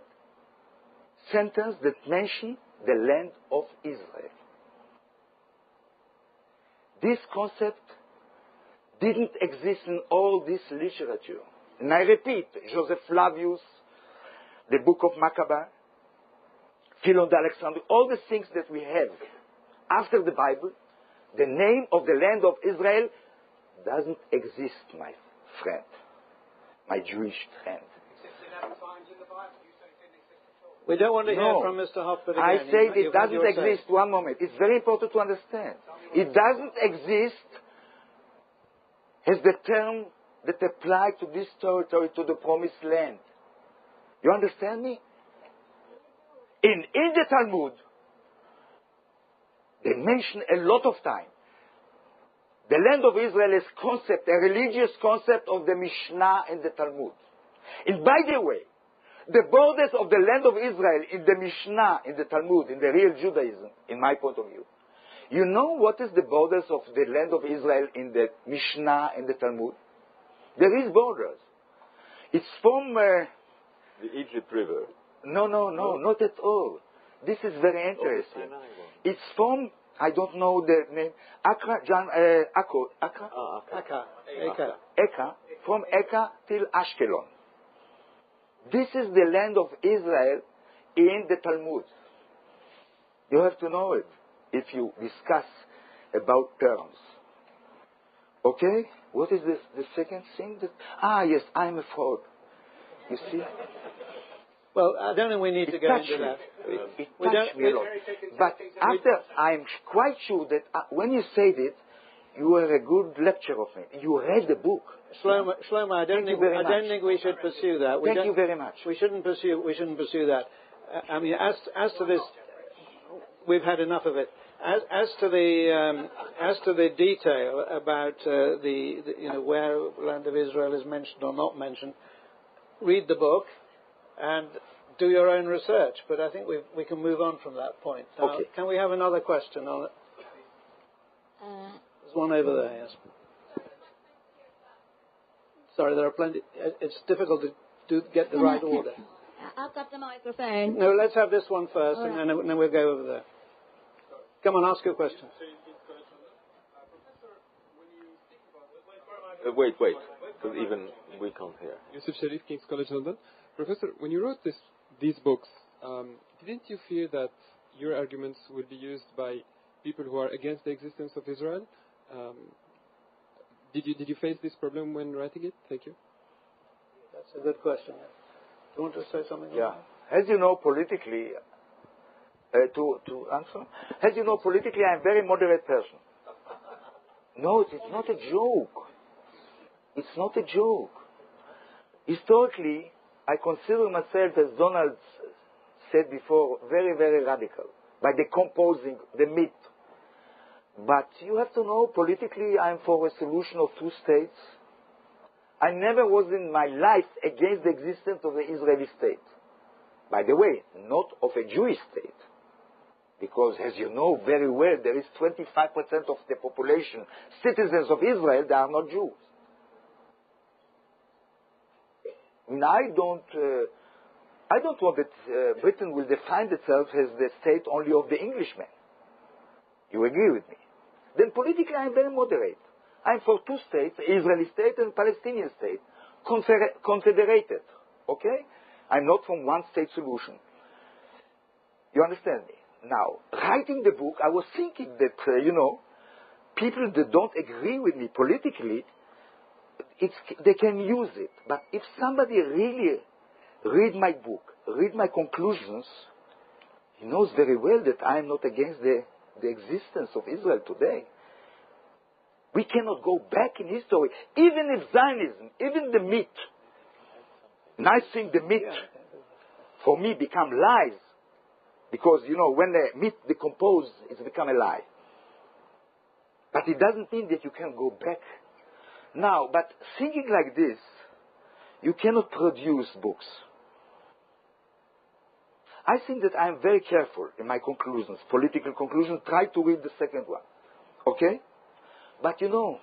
sentence that mentions the land of Israel. This concept didn't exist in all this literature. And I repeat, Joseph Flavius, the book of Maccabee, Philon de Alexandria, all the things that we have after the Bible, the name of the land of Israel doesn't exist, my friend, my Jewish friend. We don't want to hear from Mr. Hoffman again. I say it doesn't exist. One moment. It's very important to understand. It doesn't exist as the term that applies to this territory, to the promised land. You understand me? In the Talmud, they mention a lot of time the land of Israel is concept, a religious concept of the Mishnah and the Talmud. And by the way, the borders of the land of Israel in the Mishnah, in the Talmud, in the real Judaism, in my point of view. You know what is the borders of the land of Israel in the Mishnah and the Talmud? There is borders. It's from... the Egypt River. No, not at all. This is very interesting. It's from, I don't know the name, Accra, from Eka till Ashkelon. This is the land of Israel in the Talmud. You have to know it if you discuss about terms. Okay? What is this, the second thing? Yes, I'm a fraud. You see? Well, I don't think we need to go into that. It touched me a lot. But after, I'm quite sure that when you said it, you were a good lecturer of me. You read the book. Shlomo, I don't think we should pursue that. Thank you very much. We shouldn't pursue that. I mean, as to this, we've had enough of it. As to the detail about where land of Israel is mentioned or not mentioned, read the book and do your own research. But I think we can move on from that point. Now, okay. Can we have another question on it? There's one over there. Yes. Sorry, there are plenty. It's difficult to get the right order. I've got the microphone. No, let's have this one first, and then we'll go over there. Come on, ask your question. Wait, because even we can't hear. Yusuf Sharif, King's College London. Professor, when you wrote these books, didn't you fear that your arguments would be used by people who are against the existence of Israel? Did you face this problem when writing it? Thank you. That's a good question. Do you want to say something? Yeah. As you know, politically, to answer, as you know, politically, I'm a very moderate person. No, it's not a joke. It's not a joke. Historically, I consider myself, as Donald said before, very, very radical by decomposing the myth. But you have to know, politically, I'm for a solution of two states. I never was in my life against the existence of the Israeli state. By the way, not of a Jewish state. Because, as you know very well, there is 25% of the population, citizens of Israel, that are not Jews. And I don't want that Britain will define itself as the state only of the Englishmen. You agree with me? Then politically I'm very moderate. I'm for two states, Israeli state and Palestinian state, confederated. Okay? I'm not from one state solution. You understand me? Now, writing the book, I was thinking that, people that don't agree with me politically, they can use it. But if somebody really read my book, read my conclusions, he knows very well that I am not against the existence of Israel today. We cannot go back in history. Even if Zionism, even the myth, nice thing, the myth, for me, become lies. Because, you know, when the myth decomposes, it's become a lie. But it doesn't mean that you can go back. Now, but thinking like this, you cannot produce books. I think that I am very careful in my conclusions, political conclusions. Try to read the second one. Okay? But you know,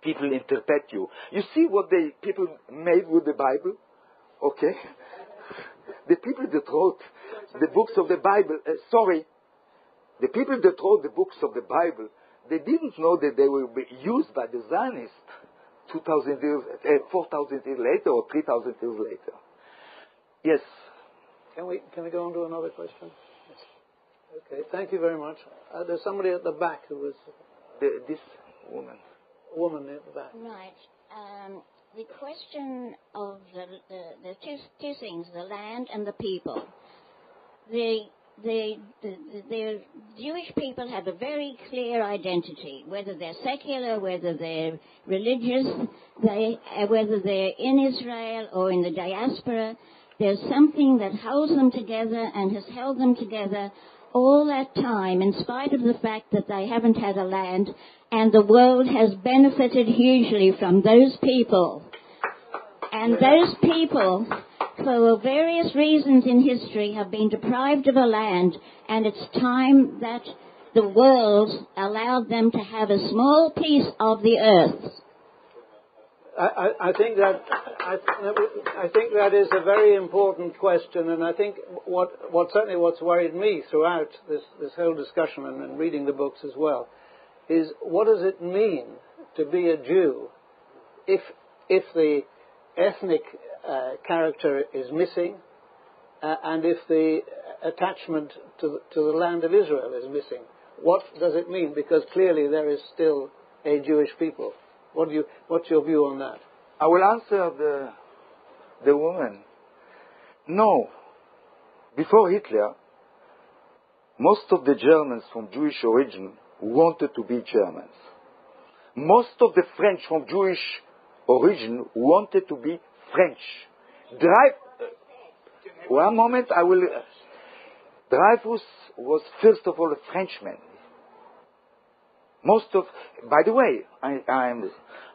people interpret you. You see what the people made with the Bible? Okay? The people that wrote the books of the Bible, the people that wrote the books of the Bible, they didn't know that they will be used by the Zionists 2,000 years, 4,000 years later or 3,000 years later. Yes. Can we go on to another question? Yes. Okay, thank you very much. There's somebody at the back who was... This woman. Woman at the back. Right. The question of the two things, the land and the people. The Jewish people have a very clear identity, whether they're secular, whether they're religious, whether they're in Israel or in the diaspora. There's something that holds them together and has held them together all that time, in spite of the fact that they haven't had a land, and the world has benefited hugely from those people. And those people, for various reasons in history, have been deprived of a land, and it's time that the world allowed them to have a small piece of the earth. I think that is a very important question, and I think what's worried me throughout this whole discussion and reading the books as well is, what does it mean to be a Jew if the ethnic character is missing, and if the attachment to the land of Israel is missing? What does it mean? Because clearly there is still a Jewish people. What's your view on that? I will answer the woman. No. Before Hitler, most of the Germans from Jewish origin wanted to be Germans. Most of the French from Jewish origin wanted to be French. One moment, Dreyfus was first of all a Frenchman. By the way,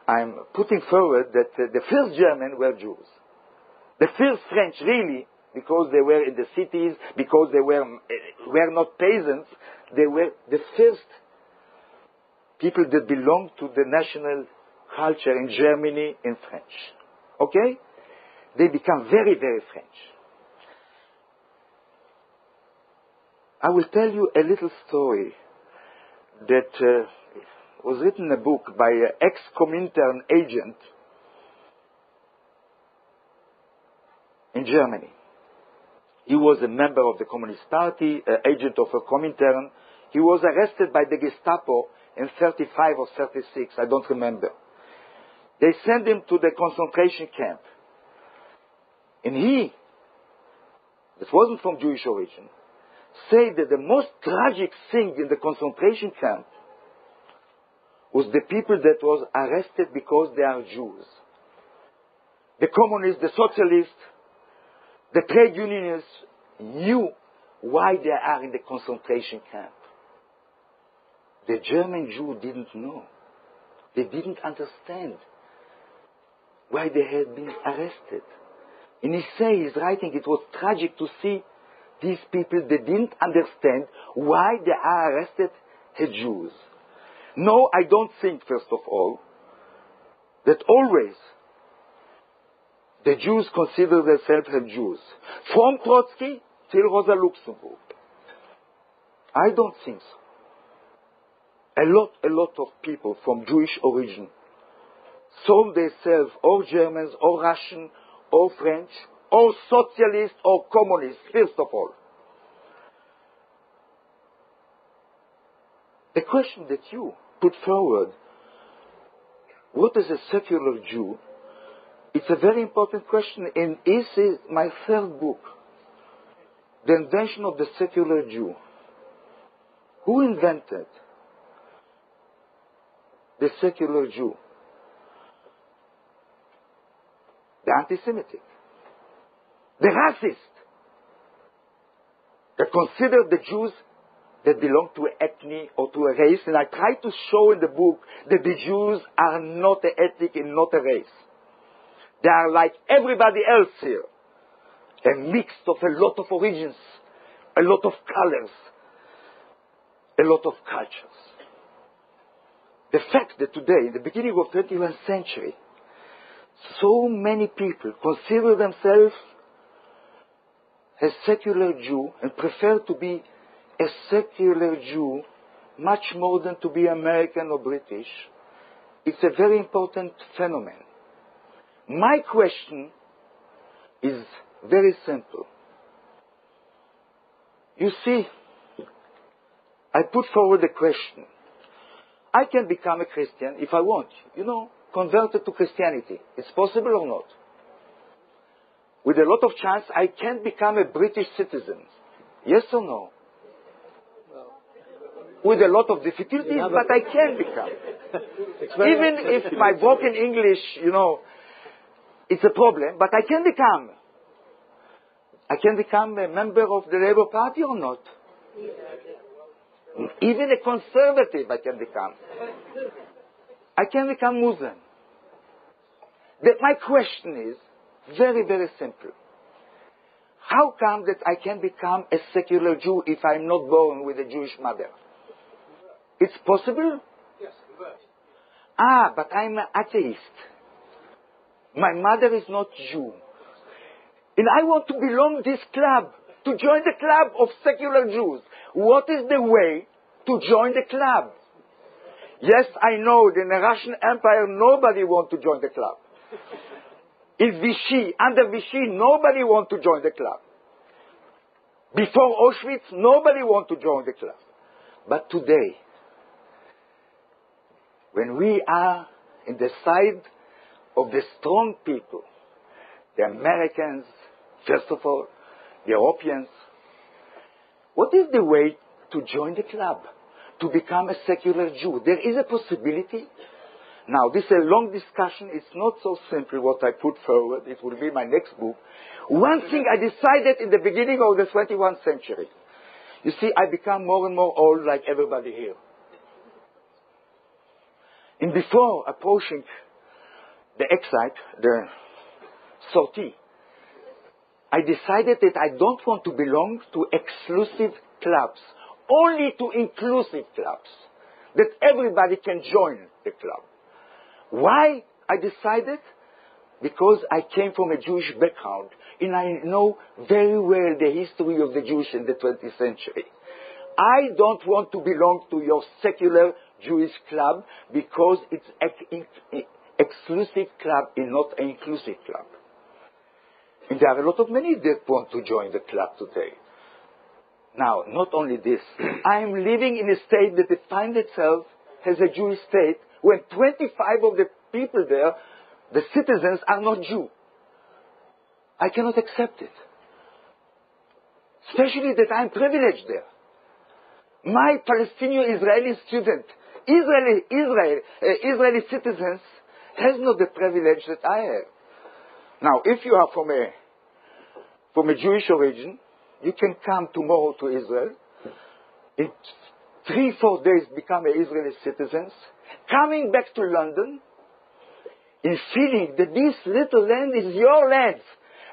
I'm putting forward that the first Germans were Jews. The first French, really, because they were in the cities, because they were not peasants, they were the first people that belonged to the national culture in Germany in French. Okay? They become very, very French. I will tell you a little story that was written in a book by an ex-Comintern agent in Germany. He was a member of the Communist Party, agent of a Comintern. He was arrested by the Gestapo in 35 or 36, I don't remember. They sent him to the concentration camp. And he, that wasn't from Jewish origin, said that the most tragic thing in the concentration camp was the people that was arrested because they are Jews. The communists, the socialists, the trade unionists knew why they are in the concentration camp. The German Jew didn't know. They didn't understand why they had been arrested. And he's writing, it was tragic to see these people that didn't understand why they are arrested as Jews. No, I don't think, first of all, that always the Jews consider themselves as Jews. From Trotsky till Rosa Luxemburg. I don't think so. A lot of people from Jewish origin saw themselves or Germans or Russian or French or socialist or communist, first of all. The question that you put forward, what is a secular Jew? It's a very important question, and this is my third book, The Invention of the Secular Jew. Who invented the secular Jew, the anti-Semitic, the racist, that consider the Jews that belong to an ethnic or to a race. And I try to show in the book that the Jews are not an ethnic and not a race. They are like everybody else here, a mix of a lot of origins, a lot of colors, a lot of cultures. The fact that today, in the beginning of the 21st century, so many people consider themselves a secular Jew and prefer to be a secular Jew much more than to be American or British, it's a very important phenomenon. My question is very simple. You see, I put forward a question. I can become a Christian if I want, converted to Christianity. It's possible or not? With a lot of chance, I can become a British citizen. Yes or no? With a lot of difficulties, but I can become. Even if my broken English, it's a problem, but I can become. I can become a member of the Labour Party or not? Even a conservative I can become. I can become Muslim. My question is very, very simple. How come that I can become a secular Jew if I'm not born with a Jewish mother? It's possible? Yes, convert. But I'm an atheist. My mother is not Jew. And I want to belong to this club, to join the club of secular Jews. What is the way to join the club? Yes, I know, in the Russian Empire, nobody wants to join the club. In Vichy, under Vichy, nobody wants to join the club. Before Auschwitz, nobody wants to join the club. But today, when we are in the side of the strong people, the Americans, first of all, the Europeans, what is the way to join the club? To become a secular Jew? There is a possibility. Now, this is a long discussion. It's not so simple what I put forward. It will be my next book. One thing I decided in the beginning of the 21st century. You see, I become more and more old like everybody here. And before approaching the exit, the sortie, I decided that I don't want to belong to exclusive clubs, only to inclusive clubs, that everybody can join the club. Why I decided? Because I came from a Jewish background, and I know very well the history of the Jews in the 20th century. I don't want to belong to your secular Jewish club because it's an exclusive club and not an inclusive club. And there are a lot of many that want to join the club today. Now, not only this, I am living in a state that defines itself as a Jewish state when 25 of the people there, the citizens, are not Jew. I cannot accept it. Especially that I am privileged there. My Palestinian-Israeli student, Israeli citizens, has not the privilege that I have. Now, if you are from a Jewish origin, you can come tomorrow to Israel. In 3-4 days, become an Israeli citizens, coming back to London, and feeling that this little land is your land,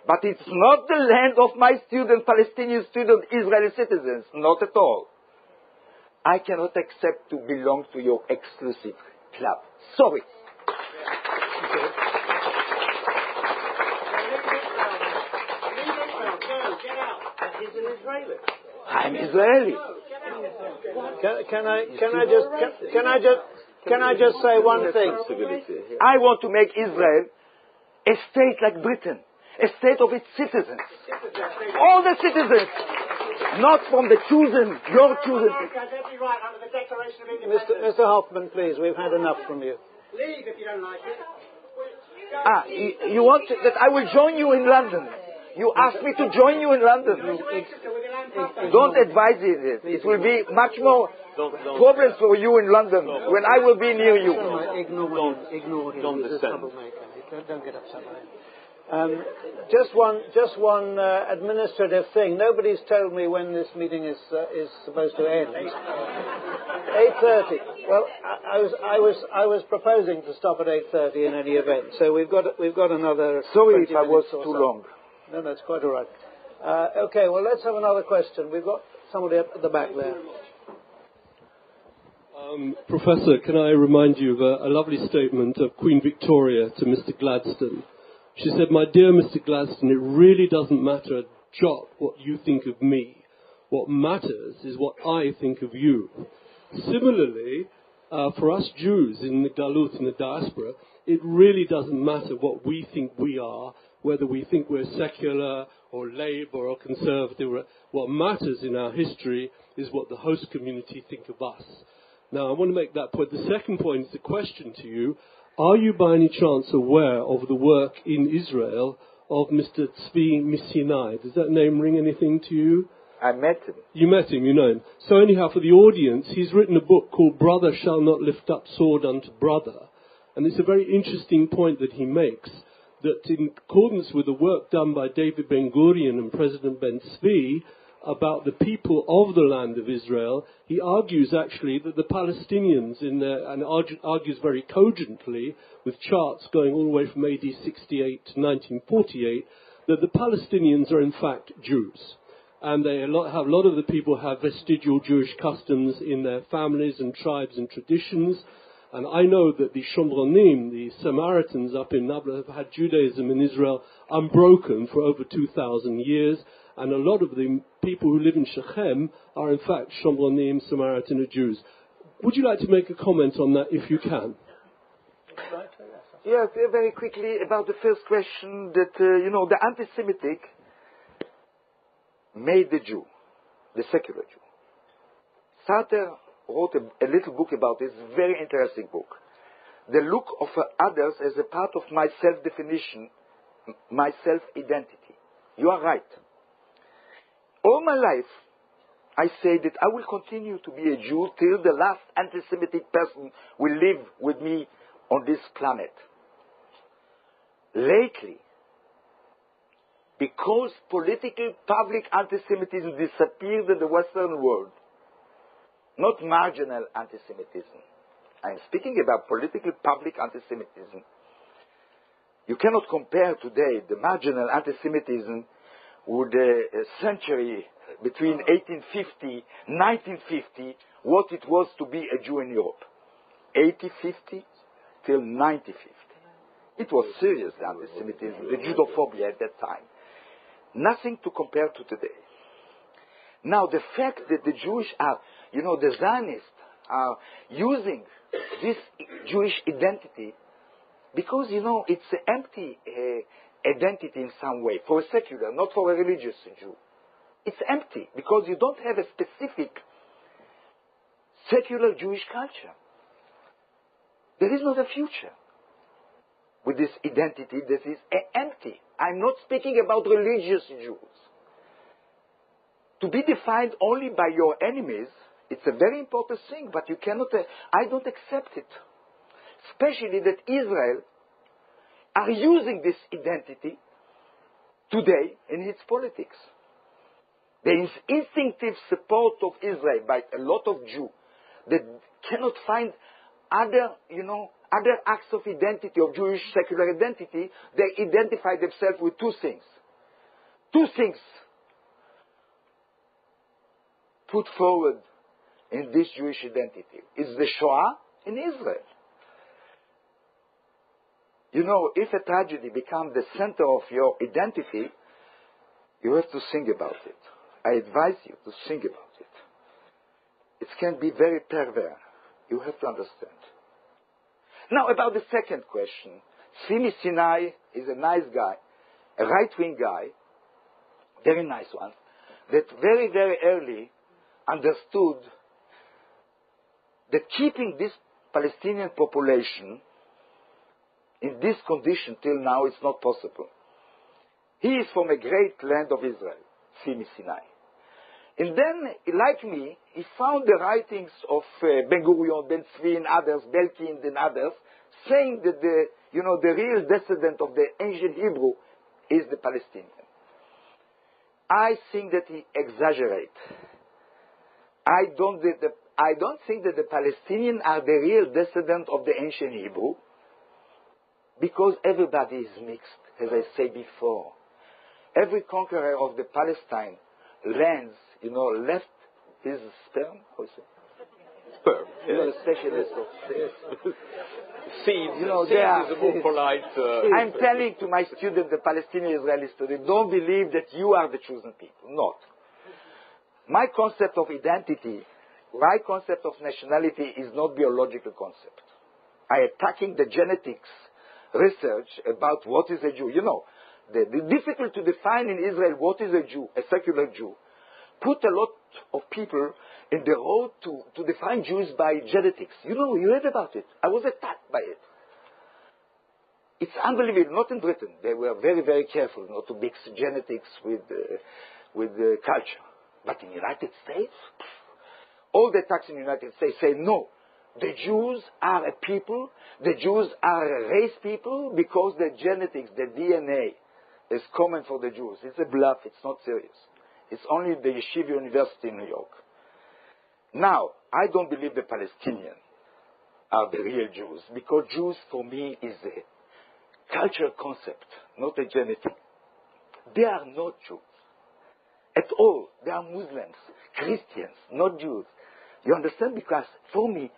but it's not the land of my student, Palestinian student, Israeli citizens. Not at all. I cannot accept to belong to your exclusive club. Sorry. I'm Israeli. Can I just say one thing? I want to make Israel a state like Britain, a state of its citizens. All the citizens, not from the chosen, your chosen. Mr. Hoffman, please, we've had enough from you. Leave if you don't like it. You want that I will join you in London? You asked me to join you in London. Don't advise it. It will be much more problems for you in London when I will be near you. Ignore him. Don't He's a descend. troublemaker. Don't get upset with him. Just one administrative thing. Nobody's told me when this meeting is supposed to end. 8:30. Well, I was proposing to stop at 8:30 in any event. So we've got another. Sorry if I 20 was minutes or too so. long. No, that's quite all right. Okay. Well, let's have another question. We've got somebody up at the back there. Professor, can I remind you of a lovely statement of Queen Victoria to Mr. Gladstone? She said, "My dear Mr. Gladstone, it really doesn't matter a jot what you think of me. What matters is what I think of you." Similarly, for us Jews in the Galut, in the diaspora, it really doesn't matter what we think we are, whether we think we're secular or Labour or conservative. What matters in our history is what the host community think of us. Now, I want to make that point. The second point is the question to you. Are you by any chance aware of the work in Israel of Mr. Tzvi Sinai? Does that name ring anything to you? I met him. You met him, you know him. So anyhow, for the audience, he's written a book called Brother Shall Not Lift Up Sword Unto Brother. And it's a very interesting point that he makes, that in accordance with the work done by David Ben-Gurion and President Ben-Tzvi about the people of the land of Israel, he argues actually that the Palestinians and argues very cogently with charts going all the way from AD 68 to 1948, that the Palestinians are in fact Jews. And a lot of the people have vestigial Jewish customs in their families and tribes and traditions. And I know that the Shomronim, the Samaritans up in Nablus, have had Judaism in Israel unbroken for over 2,000 years. And a lot of the people who live in Shechem are in fact Shomronim, Samaritan, or Jews. Would you like to make a comment on that if you can? Yes, very quickly about the first question that, the anti-Semitic made the Jew, the secular Jew. Sartre wrote a little book about this, very interesting book. The look of others as a part of my self-definition, my self-identity. You are right. All my life, I say that I will continue to be a Jew till the last anti-Semitic person will live with me on this planet. Lately, because political public anti-Semitism disappeared in the Western world, not marginal anti-Semitism. I'm speaking about political public anti-Semitism. You cannot compare today the marginal anti-Semitism with a century between 1850, 1950, what it was to be a Jew in Europe. 1850 till 1950. It was serious anti-Semitism, the Judophobia at that time. Nothing to compare to today. Now, the fact that the Jewish are, the Zionists are using this Jewish identity because, it's an empty identity in some way, for a secular, not for a religious Jew. It's empty because you don't have a specific secular Jewish culture. There is not a future with this identity that is empty. I'm not speaking about religious Jews. To be defined only by your enemies, it's a very important thing, but you cannot, I don't accept it. Especially that Israel are using this identity today in its politics. There is instinctive support of Israel by a lot of Jews that cannot find other acts of identity, of Jewish secular identity. They identify themselves with two things. Two things put forward in this Jewish identity is the Shoah in Israel. If a tragedy becomes the center of your identity, you have to think about it. I advise you to think about it. It can be very perverse. You have to understand. Now, about the second question. Tzvi Sinai is a nice guy, a right-wing guy, very nice one, that very, very early understood that keeping this Palestinian population in this condition till now is not possible. He is from a great land of Israel, Tzvi Sinai. And then, like me, he found the writings of Ben-Gurion, Ben-Tzvi, and others, Belkind and others, saying that the real descendant of the ancient Hebrew is the Palestinian. I think that he exaggerates. I don't think that the Palestinians are the real descendant of the ancient Hebrew, because everybody is mixed, as I said before. Every conqueror of the Palestine lands, left his sperm, Sperm, a specialist of seeds. they Seed are, is a more polite. I'm telling to my students, the Palestinian-Israeli students, don't believe that you are the chosen people. Not. My concept of identity, my concept of nationality is not biological concept. I am attacking the genetics research about what is a Jew. The difficult to define in Israel what is a Jew, a secular Jew, put a lot of people in the road to define Jews by genetics. You read about it. I was attacked by it. It's unbelievable. Not in Britain. They were very, very careful not to mix genetics with culture. But in the United States, all the attacks in the United States say no. The Jews are a people. The Jews are a race people because the genetics, the DNA, is common for the Jews. It's a bluff. It's not serious. It's only the Yeshiva University in New York. Now, I don't believe the Palestinians are the real Jews, because Jews for me is a cultural concept, not a genetic. They are not Jews at all. They are Muslims, Christians, not Jews. You understand? Because for me,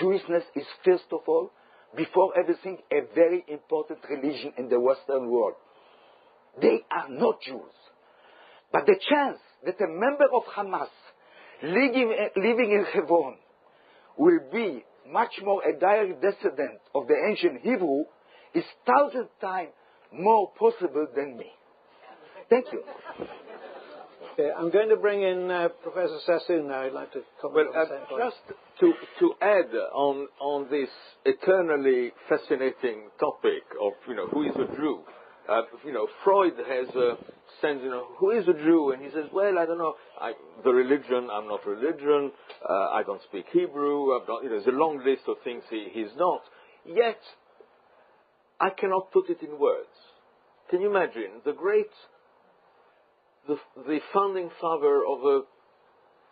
Jewishness is first of all, before everything, a very important religion in the Western world. They are not Jews. But the chance that a member of Hamas living in Hebron will be much more a direct descendant of the ancient Hebrew is 1,000 times more possible than me. Thank you. Okay, I'm going to bring in Professor Sassoon now. I'd like to comment on the same point. Just to add on this eternally fascinating topic of who is a Jew. Freud has a sense, who is a Jew? And he says, well, I don't know, the religion, I'm not religion, I don't speak Hebrew, there's a long list of things he's not. Yet, I cannot put it in words. Can you imagine the founding father of a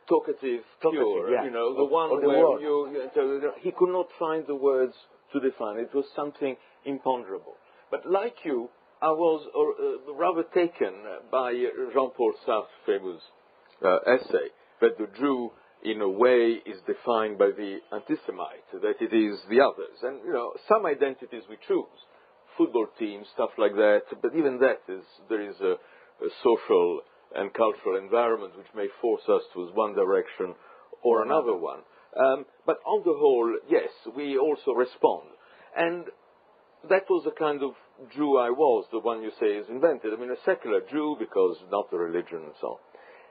talkative pure, yeah. The one where he could not find the words to define it. It was something imponderable. But like you, I was rather taken by Jean-Paul Sartre's famous essay that the Jew, in a way, is defined by the anti-Semite, that it is the others. And, some identities we choose, football teams, stuff like that, but even that there is a social and cultural environment which may force us to one direction or another one. But on the whole, yes, we also respond. And that was the kind of Jew I was, the one you say is invented. I mean, a secular Jew, because not a religion and so on.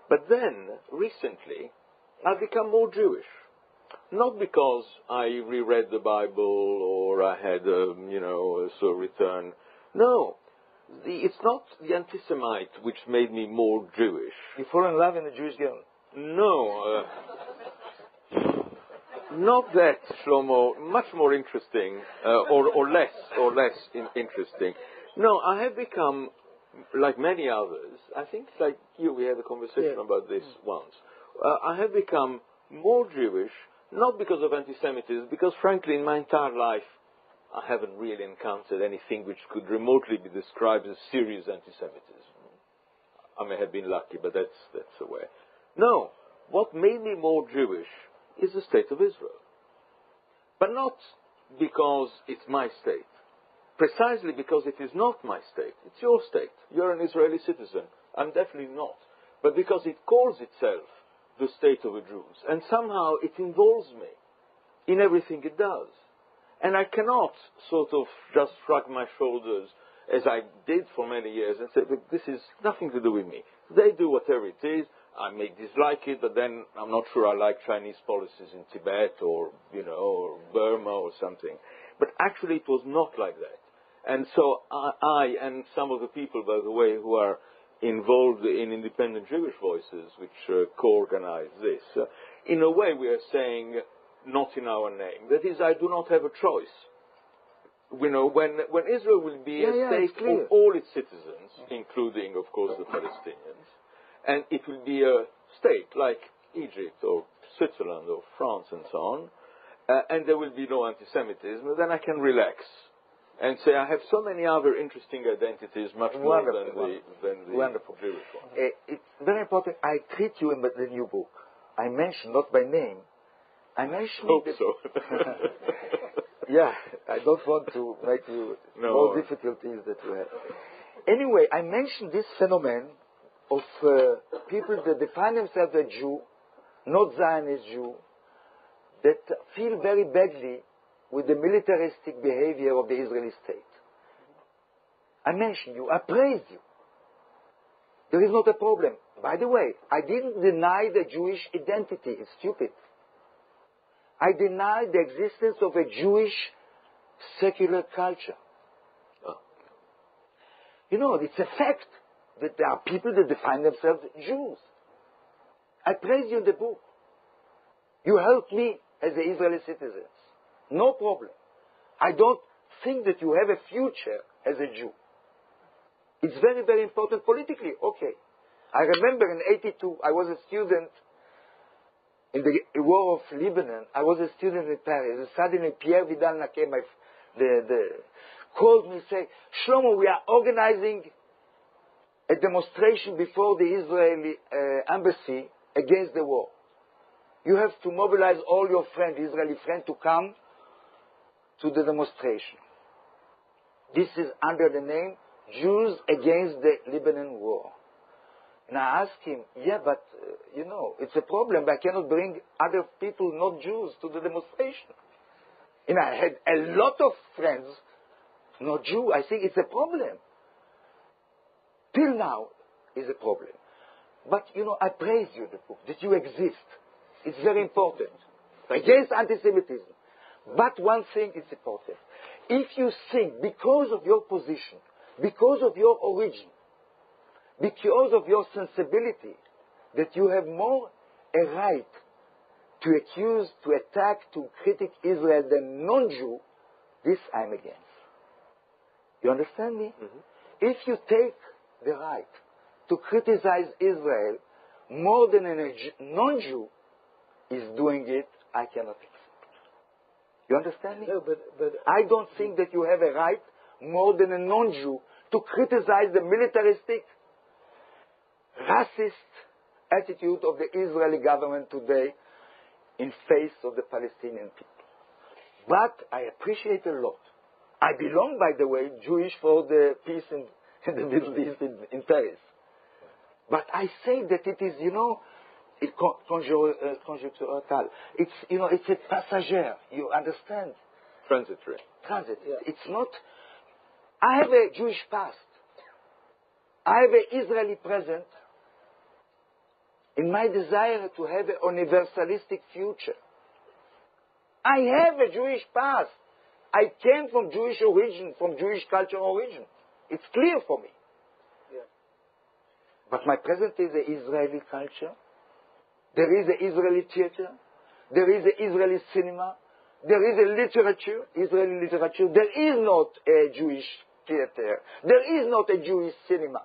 But then, recently, I've become more Jewish. Not because I reread the Bible or I had, a sort of return. No. It's not the anti-Semite which made me more Jewish. You fall in love in a Jewish girl? No. Not that, Shlomo. Much more interesting, or less interesting. No, I have become, like many others, I think it's like you, we had a conversation about this once. I have become more Jewish, not because of anti-Semitism, because frankly in my entire life I haven't really encountered anything which could remotely be described as serious anti-Semitism. I may have been lucky, but that's the way. No, what made me more Jewish is the state of Israel. But not because it's my state. Precisely because it is not my state. It's your state. You're an Israeli citizen. I'm definitely not. But because it calls itself the state of the Jews. And somehow it involves me in everything it does. And I cannot sort of just shrug my shoulders as I did for many years and say, this is nothing to do with me. They do whatever it is. I may dislike it, but then I'm not sure I like Chinese policies in Tibet or Burma or something. But actually it was not like that. And so I and some of the people, by the way, who are involved in Independent Jewish Voices, which co-organize this, in a way we are saying, not in our name. That is, I do not have a choice. You know, when Israel will be a state for all its citizens, including, of course, the Palestinians, and it will be a state like Egypt or Switzerland or France and so on, and there will be no anti-Semitism, then I can relax and say I have so many other interesting identities, much more than the Jewish one. It's very important. I treat you in the new book. I mention, not by name, I mention... Hope so. Yeah, I don't want to make you more difficulties that you have. Anyway, I mentioned this phenomenon of people that define themselves as Jew, not Zionist Jew, that feel very badly with the militaristic behavior of the Israeli state. I mentioned you, I praised you. There is not a problem. By the way, I didn't deny the Jewish identity. It's stupid. I deny the existence of a Jewish secular culture. You know, it's a fact that there are people that define themselves Jews. I praise you in the book. You helped me as an Israeli citizen. No problem. I don't think that you have a future as a Jew. It's very, very important politically. Okay. I remember in 1982, I was a student in the war of Lebanon. I was a student in Paris. And suddenly Pierre Vidal-Naquet called me and said, Shlomo, we are organizing a demonstration before the Israeli embassy against the war. You have to mobilize all your friends, Israeli friends, to come to the demonstration. This is under the name Jews Against the Lebanon War. And I asked him, but, it's a problem. I cannot bring other people, not Jews, to the demonstration. And I had a lot of friends, not Jew. I think it's a problem. Till now, it's a problem. But, I praise you, the book, that you exist. It's very important. Against anti-Semitism. But one thing is important. If you think, because of your position, because of your origin, because of your sensibility, that you have more a right to accuse, to attack, to critic Israel than non-Jew, this I'm against. You understand me? Mm-hmm. If you take the right to criticize Israel more than a non-Jew is doing it, I cannot accept. You understand me? No, but I don't think that you have a right more than a non-Jew to criticize the militaristic, racist attitude of the Israeli government today in face of the Palestinian people. But I appreciate a lot. I belong, by the way, Jewish for the peace in the Middle East in Paris. But I say that it is, conjectural. It's, it's a passager. You understand? Transitory. Transit. Yeah. It's not. I have a Jewish past. I have an Israeli present. In my desire to have a universalistic future. I have a Jewish past. I came from Jewish origin, from Jewish culture origin. It's clear for me. Yeah. But my present is the Israeli culture. There is an Israeli theater. There is an Israeli cinema. There is a literature, Israeli literature. There is not a Jewish theater. There is not a Jewish cinema.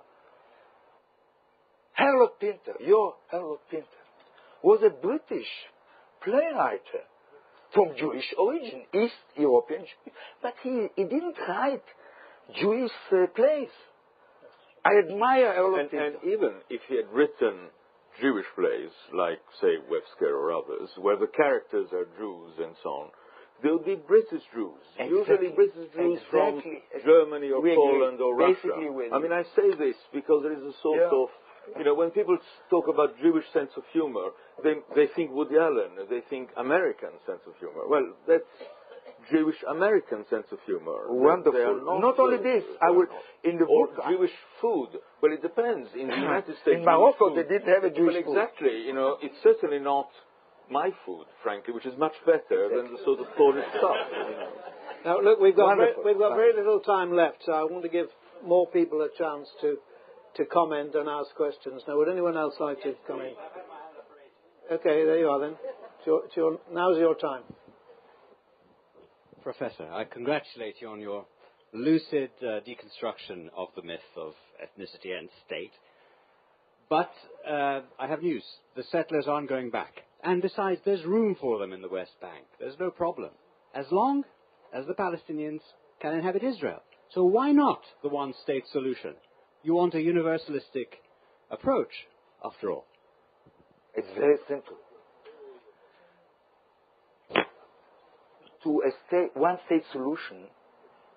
Harold Pinter, your Harold Pinter, was a British playwright from Jewish origin, East European Jew. But he didn't write Jewish plays. I admire Harold Pinter. And even if he had written Jewish plays, like, say, Webster or others, where the characters are Jews and so on, there will be British Jews. Exactly. Usually British Jews from Germany or Poland or Russia. I mean, I say this because there is a sort of, when people talk about Jewish sense of humor, they think Woody Allen, they think American sense of humor. Well, that's Jewish-American sense of humor. Wonderful. Not only this, I will, in the book... Jewish food. Well, it depends. In the United States... In Morocco, they didn't have a Jewish food. Exactly. It's certainly not my food, frankly, which is much better than the sort of Polish stuff. Now, look, we've got very little time left, so I want to give more people a chance to to comment and ask questions. Now, would anyone else like to comment? Okay, there you are then. Now's your time. Professor, I congratulate you on your lucid deconstruction of the myth of ethnicity and state. But I have news. The settlers aren't going back. And besides, there's room for them in the West Bank. There's no problem. As long as the Palestinians can inhabit Israel. So why not the one-state solution? You want a universalistic approach, after all. It's very simple. To a one-state solution,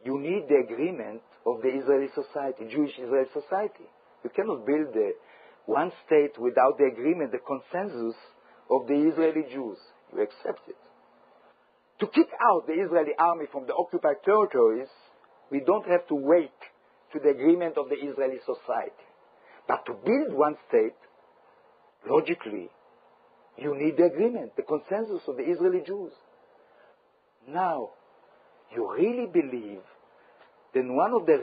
you need the agreement of the Israeli society, Jewish Israeli society. You cannot build one state without the agreement, the consensus of the Israeli Jews. You accept it. To kick out the Israeli army from the occupied territories, we don't have to wait to the agreement of the Israeli society. But to build one state, logically, you need the agreement, the consensus of the Israeli Jews. Now, you really believe that one of the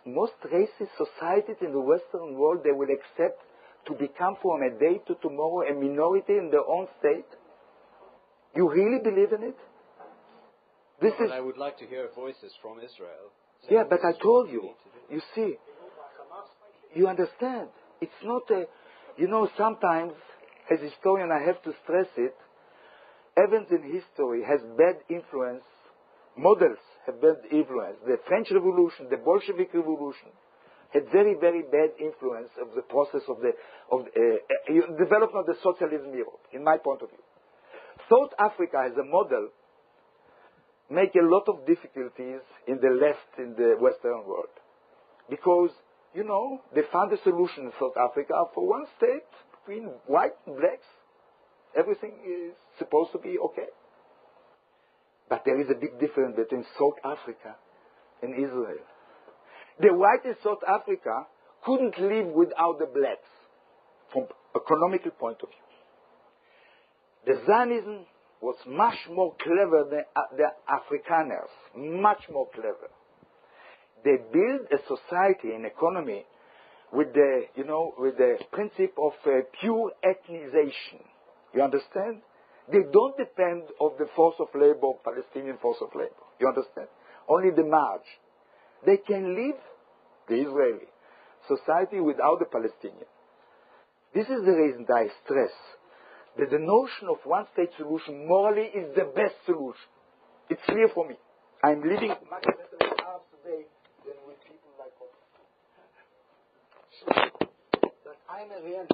most racist societies in the Western world, they will accept to become from a day to tomorrow a minority in their own state? You really believe in it? I would like to hear voices from Israel. Yeah, but I told you. You see, you understand. It's not sometimes, as a historian, I have to stress it, events in history has bad influence, models have bad influence. The French Revolution, the Bolshevik Revolution, had very, very bad influence of the process of the development of the socialism Europe, in my point of view. South Africa as a model make a lot of difficulties in the left, in the Western world. Because, they found a solution in South Africa for one state between white and blacks. Everything is supposed to be okay. But there is a big difference between South Africa and Israel. The whites in South Africa couldn't live without the blacks from economical point of view. The Zionism was much more clever than the Afrikaners, much more clever. They build a society and economy with the principle of pure ethnization. You understand? They don't depend on the force of labor, Palestinian force of labor. You understand? Only the march. They can live, the Israeli society, without the Palestinian. This is the reason that I stress that the notion of one-state solution morally is the best solution. It's clear for me. I'm living much better with Arabs today than with people like us. But I'm a realist.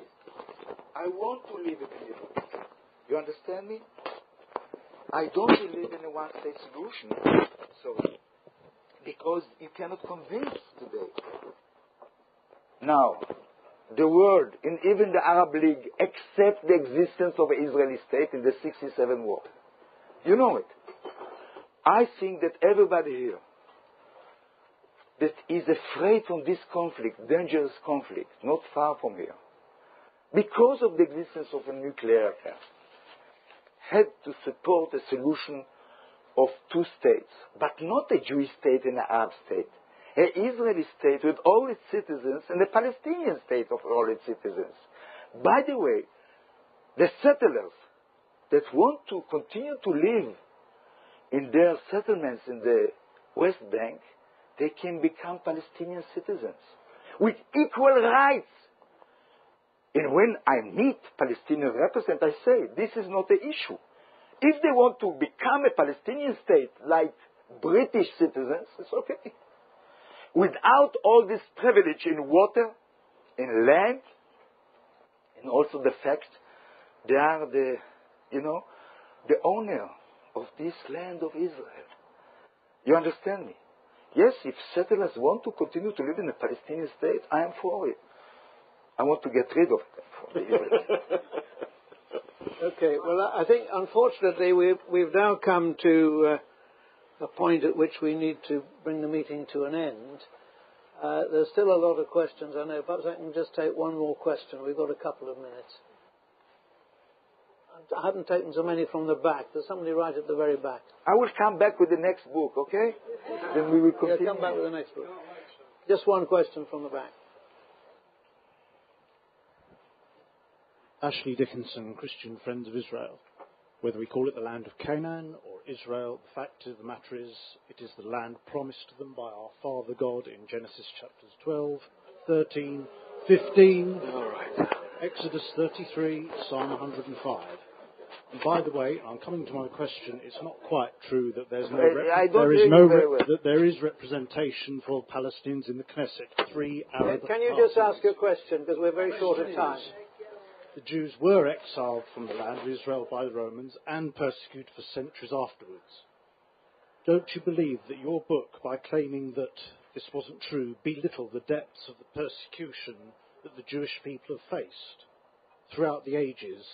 I want to live in the middle. You understand me? I don't believe in a one-state solution. Because you cannot convince today. Now, the world, and even the Arab League, accept the existence of an Israeli state in the 67 war. You know it. I think that everybody here that is afraid from this conflict, dangerous conflict, not far from here, because of the existence of a nuclear attack, had to support a solution of two states, but not a Jewish state and an Arab state. An Israeli state with all its citizens and a Palestinian state of all its citizens. By the way, the settlers that want to continue to live in their settlements in the West Bank, they can become Palestinian citizens with equal rights. And when I meet Palestinian representatives, I say, this is not the issue. If they want to become a Palestinian state like British citizens, it's okay. Without all this privilege in water, in land, and also the fact they are the owner of this land of Israel. You understand me? Yes, if settlers want to continue to live in a Palestinian state, I am for it. I want to get rid of them. Okay, well, I think, unfortunately, we've now come to a point at which we need to bring the meeting to an end. There's still a lot of questions, I know. Perhaps I can just take one more question. We've got a couple of minutes. I haven't taken so many from the back. There's somebody right at the very back. I will come back with the next book, okay? Then we will continue. Yeah, come back with the next book. Just one question from the back. Ashley Dickinson, Christian Friends of Israel. Whether we call it the land of Canaan or Israel, the fact of the matter is it is the land promised to them by our Father God in Genesis chapters 12, 13, 15, Exodus 33, Psalm 105. And by the way, I'm coming to my question, it's not quite true that there is representation for Palestinians in the Knesset. 3 Arab Can you just ask your question, because we're very short of time? The Jews were exiled from the land of Israel by the Romans and persecuted for centuries afterwards. Don't you believe that your book, by claiming that this wasn't true, belittled the depths of the persecution that the Jewish people have faced throughout the ages?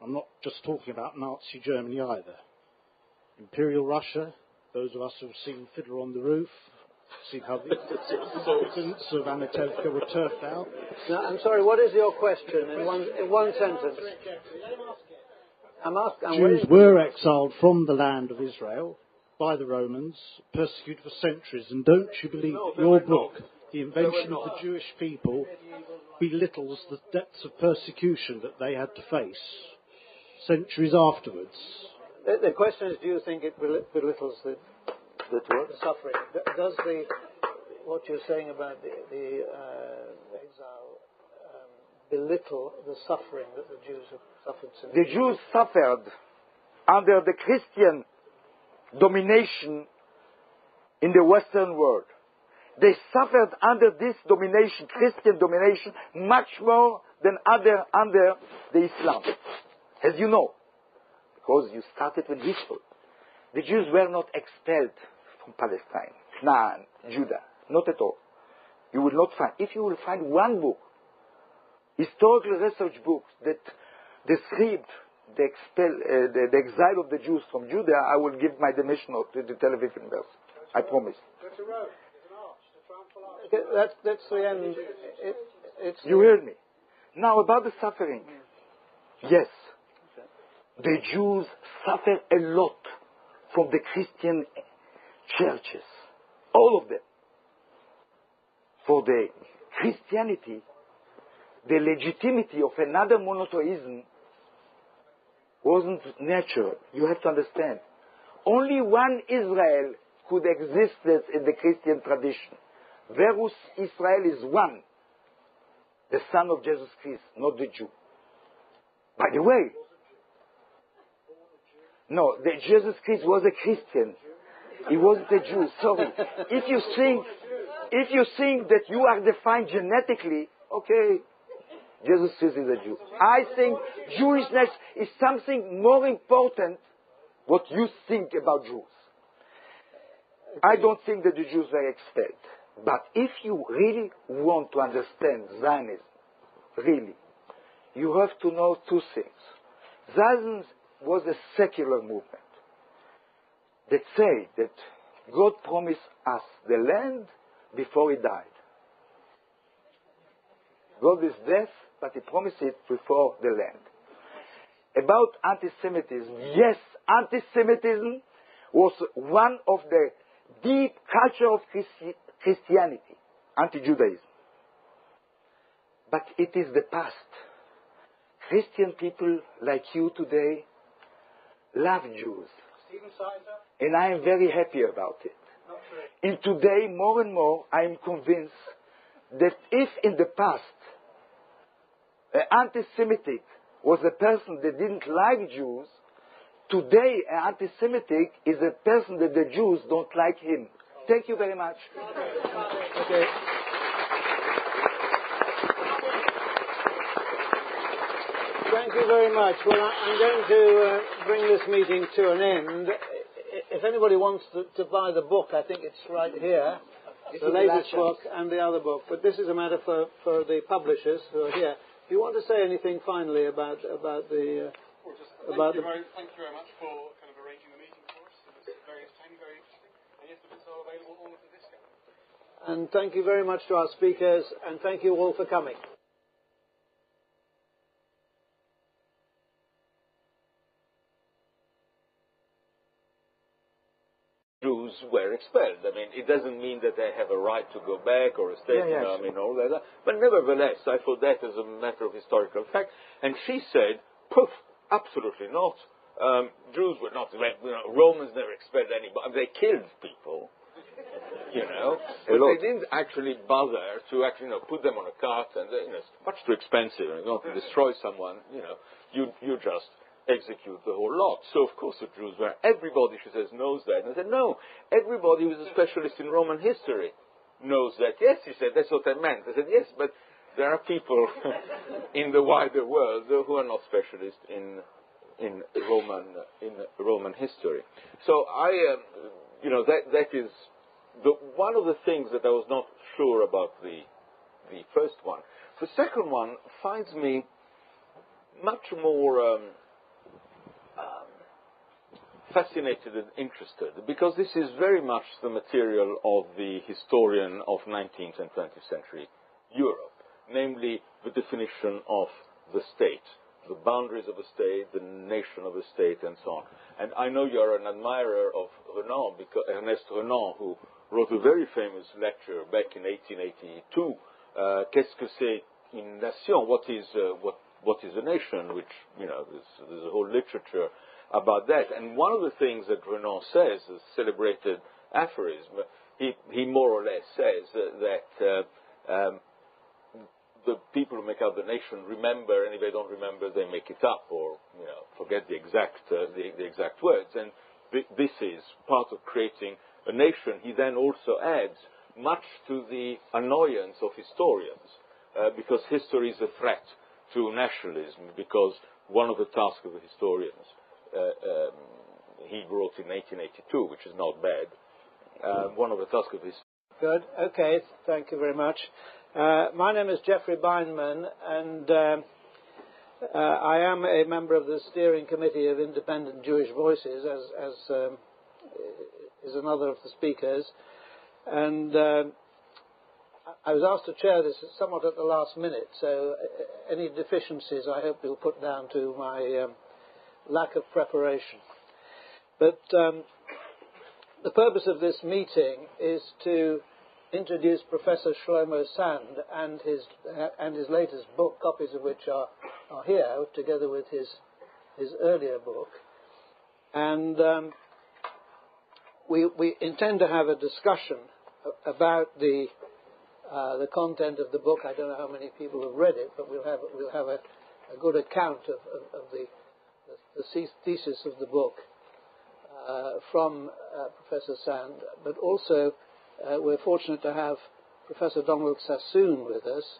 I'm not just talking about Nazi Germany either. Imperial Russia, those of us who have seen Fiddler on the Roof, seen how the inhabitants of Anatevka were turfed out. No, I'm sorry, what is your question in one sentence? Jews were exiled from the land of Israel by the Romans, persecuted for centuries, and don't you believe that your book, The Invention of the Jewish People, belittles the depths of persecution that they had to face centuries afterwards? The question is, do you think it belittles the suffering? Does what you're saying about the exile belittle the suffering that the Jews have suffered since? The Jews suffered under the Christian domination in the Western world. They suffered under this domination, Christian domination, much more than under the Islam, as you know, because you started with history. The Jews were not expelled from Palestine, Canaan, Judah, not at all. You will not find, if you will find one book, historical research books that describe the exile of the Jews from Judah, I will give my demission to the Tel Aviv University. I promise. That's the end. You heard me. Now about the suffering. Yes, the Jews suffer a lot from the Christian churches, all of them. For the Christianity, the legitimacy of another monotheism wasn't natural. You have to understand. Only one Israel could exist in the Christian tradition. Verus Israel is one, the son of Jesus Christ, not the Jew. By the way, no, Jesus Christ was a Christian. He wasn't a Jew. Sorry. If you think that you are defined genetically, okay, Jesus Christ is a Jew. I think Jewishness is something more important what you think about Jews. I don't think that the Jews were expelled. But if you really want to understand Zionism, really, you have to know two things. Zionism was a secular movement that said that God promised us the land before He died. God is death, but He promised it before the land. About anti-Semitism, yes, anti-Semitism was one of the deep culture of Christianity, anti-Judaism. But it is the past. Christian people like you today love Jews. And I am very happy about it. And today, more and more, I am convinced that if in the past anti-Semitic was a person that didn't like Jews, today an anti-Semitic is a person that the Jews don't like him. Thank you very much. Okay. Thank you very much. Well, I'm going to bring this meeting to an end. If anybody wants to buy the book, I think it's right here, the latest book and the other book. But this is a matter for the publishers who are here. Do you want to say anything finally about the... Thank you very much for kind of arranging the meeting for us. It was very entertaining, very interesting. And yes, the books are available all at the discount. And thank you very much to our speakers, and thank you all for coming. Jews were expelled. I mean, it doesn't mean that they have a right to go back or a state, I mean, all that. But nevertheless, I thought that as a matter of historical fact. And she said, poof, absolutely not. Jews were not, Romans never expelled anybody. They killed people, but they didn't actually bother to actually, put them on a cart, and it's much too expensive. And you want to destroy someone, you just execute the whole lot. So of course the Jews were. Everybody, she says, knows that. And I said, no, everybody who's a specialist in Roman history knows that. Yes, he said, that's what I meant. I said, yes, but there are people in the wider world who are not specialists in Roman history. So that is one of the things that I was not sure about the first one. The second one finds me much more fascinated and interested, because this is very much the material of the historian of 19th and 20th century Europe, namely the definition of the state, the boundaries of a state, the nation of a state, and so on. And I know you are an admirer of Renan, Ernest Renan, who wrote a very famous lecture back in 1882, Qu'est-ce que c'est une nation? What is a nation? Which, there's a whole literature about that. And one of the things that Renan says, a celebrated aphorism, he more or less says that the people who make up the nation remember, and if they don't remember, they make it up, or forget the exact words. And this is part of creating a nation. He then also adds, much to the annoyance of historians, because history is a threat to nationalism, because one of the tasks of the historians, he wrote in 1882, which is not bad, one of the tasks of his... Good. Okay, thank you very much. My name is Jeffrey Beinman, and I am a member of the steering committee of Independent Jewish Voices, as is another of the speakers. And I was asked to chair this somewhat at the last minute, so any deficiencies I hope you'll put down to my lack of preparation. But the purpose of this meeting is to introduce Professor Shlomo Sand and his latest book, copies of which are here, together with his earlier book. And we intend to have a discussion about the content of the book. I don't know how many people have read it, but we'll have a good account of the thesis of the book from Professor Sand. But also, we're fortunate to have Professor Donald Sassoon with us,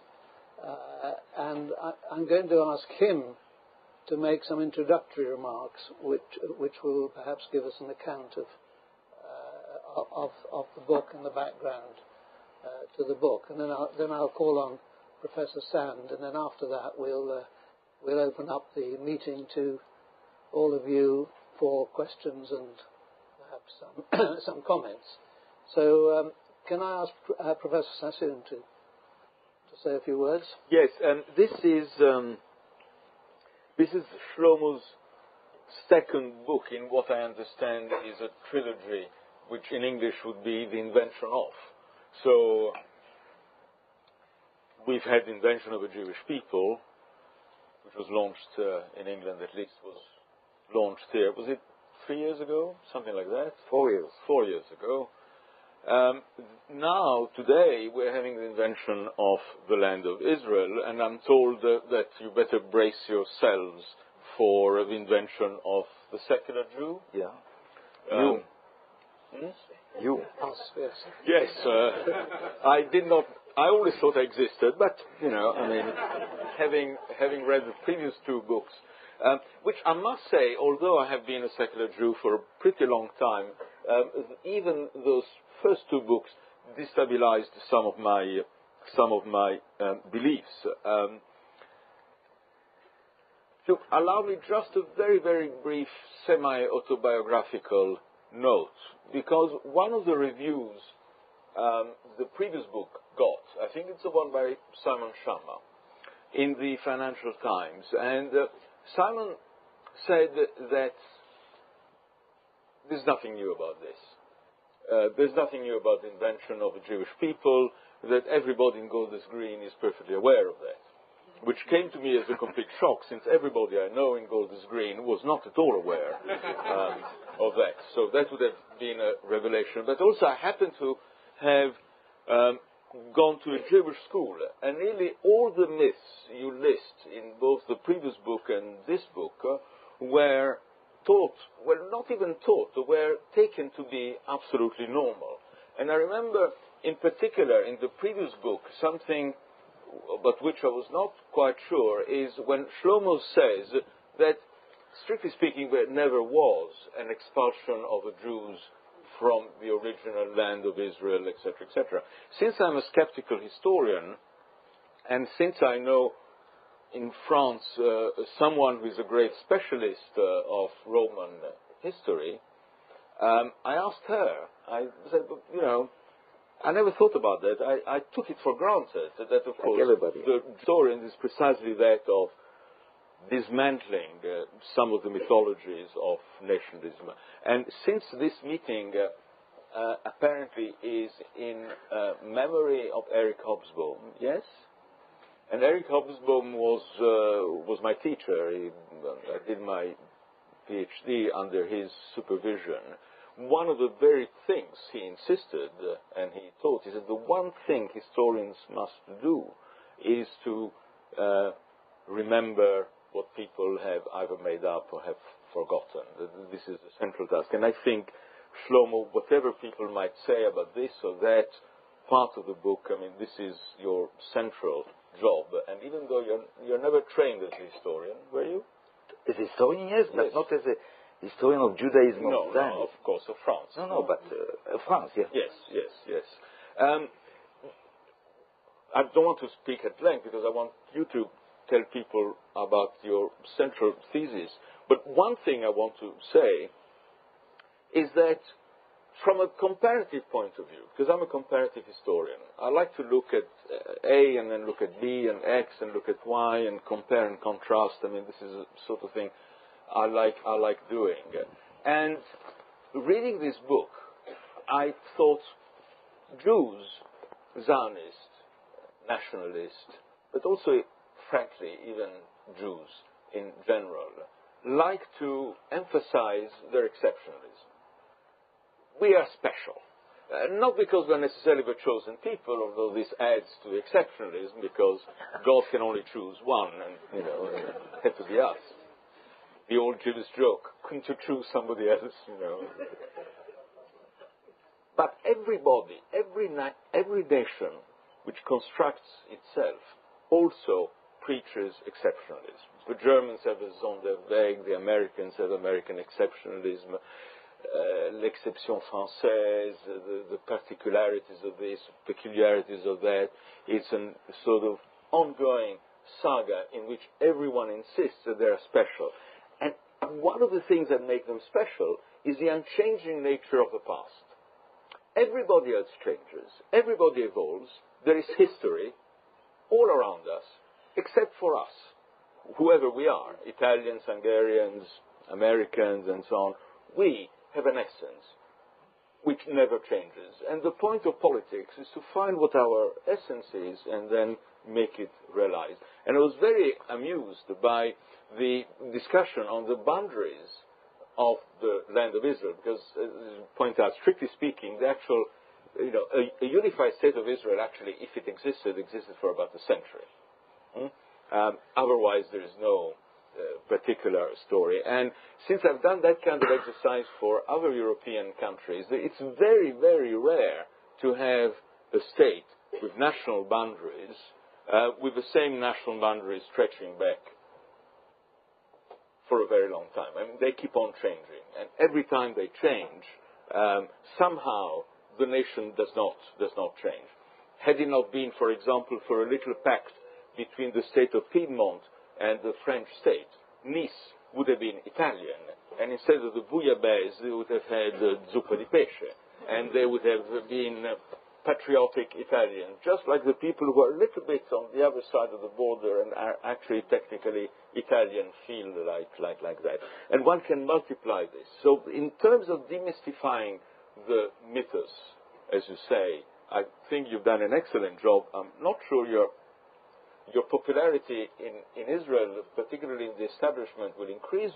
and I'm going to ask him to make some introductory remarks, which will perhaps give us an account of the book and the background to the book, and then I'll call on Professor Sand, and then after that we'll open up the meeting to all of you for questions and perhaps some comments. So can I ask Professor Sassoon to say a few words? Yes, this is Shlomo's second book in what I understand is a trilogy, which in English would be The Invention of. So we've had The Invention of a Jewish People, which was launched in England, at least was launched here. Was it 3 years ago? Something like that? 4 years. 4 years ago. Now, today, we're having the invention of the land of Israel, and I'm told that you better brace yourselves for the invention of the secular Jew. Yeah. You. Us, yes. Yes. I always thought I existed, but, having read the previous two books, which I must say, although I have been a secular Jew for a pretty long time, even those first two books destabilized some of my beliefs. So allow me just a very, very brief semi-autobiographical note, because one of the reviews the previous book got, I think it's the one by Simon Schama, in the Financial Times, and Simon said that there's nothing new about this. there's nothing new about the invention of the Jewish people, that everybody in Golders Green is perfectly aware of that, which came to me as a complete shock, since everybody I know in Golders Green was not at all aware of that. So that would have been a revelation. But also I happen to have gone to a Jewish school, and nearly all the myths you list in both the previous book and this book were taught, well, not even taught, were taken to be absolutely normal. And I remember, in particular, in the previous book, something about which I was not quite sure, is when Shlomo says that, strictly speaking, there never was an expulsion of the Jews from the original land of Israel, etc., etc. Since I'm a skeptical historian, and since I know in France someone who is a great specialist of Roman history, I asked her, I said, you know, I never thought about that. I took it for granted that, of course, the historian is precisely that of dismantling some of the mythologies of nationalism. And since this meeting apparently is in memory of Eric Hobsbawm, yes? And Eric Hobsbawm was my teacher. I did my PhD under his supervision. One of the very things he insisted and he taught is that the one thing historians must do is to remember what people have either made up or have forgotten. This is the central task. And I think, Shlomo, whatever people might say about this or that part of the book, I mean, this is your central job. And even though you're never trained as a historian, were you? As a historian, yes, but not as a historian of Judaism. No, of course, of France. No, but France, yes. Yes. I don't want to speak at length because I want you to tell people about your central thesis. But one thing I want to say is that from a comparative point of view, because I'm a comparative historian, I like to look at A and then look at B and X and look at Y and compare and contrast. I mean, this is a sort of thing I like doing. And reading this book, I thought Jews, Zionist, nationalist, but also, frankly, even Jews in general, like to emphasize their exceptionalism. We are special. Not because we're necessarily the chosen people, although this adds to the exceptionalism, because God can only choose one, and, it had to be us. The old Jewish joke, couldn't you choose somebody else, But everybody, every nation which constructs itself also preaches exceptionalism. The Germans have a Sonderweg, the Americans have American exceptionalism, l'exception française, the particularities of this, peculiarities of that. It's a sort of ongoing saga in which everyone insists that they are special. And one of the things that make them special is the unchanging nature of the past. Everybody else changes. Everybody evolves. There is history all around us, except for us, whoever we are, Italians, Hungarians, Americans, and so on. We have an essence which never changes. And the point of politics is to find what our essence is and then make it realized. And I was very amused by the discussion on the boundaries of the land of Israel, because, as you point out, strictly speaking, the actual, a unified state of Israel actually, if it existed for about a century. Otherwise, there is no particular story. And since I've done that kind of exercise for other European countries, it's very, very rare to have a state with national boundaries, with the same national boundaries stretching back for a very long time. I mean, they keep on changing. And every time they change, somehow the nation does not change. Had it not been, for example, for a little pact between the state of Piedmont and the French state, Nice would have been Italian, and instead of the bouillabaisse, they would have had zuppa di pesce, and they would have been patriotic Italians, just like the people who are a little bit on the other side of the border and are actually technically Italian feel like that. And one can multiply this. So in terms of demystifying the mythos, as you say. I think you've done an excellent job. I'm not sure your popularity in Israel, particularly in the establishment, will increase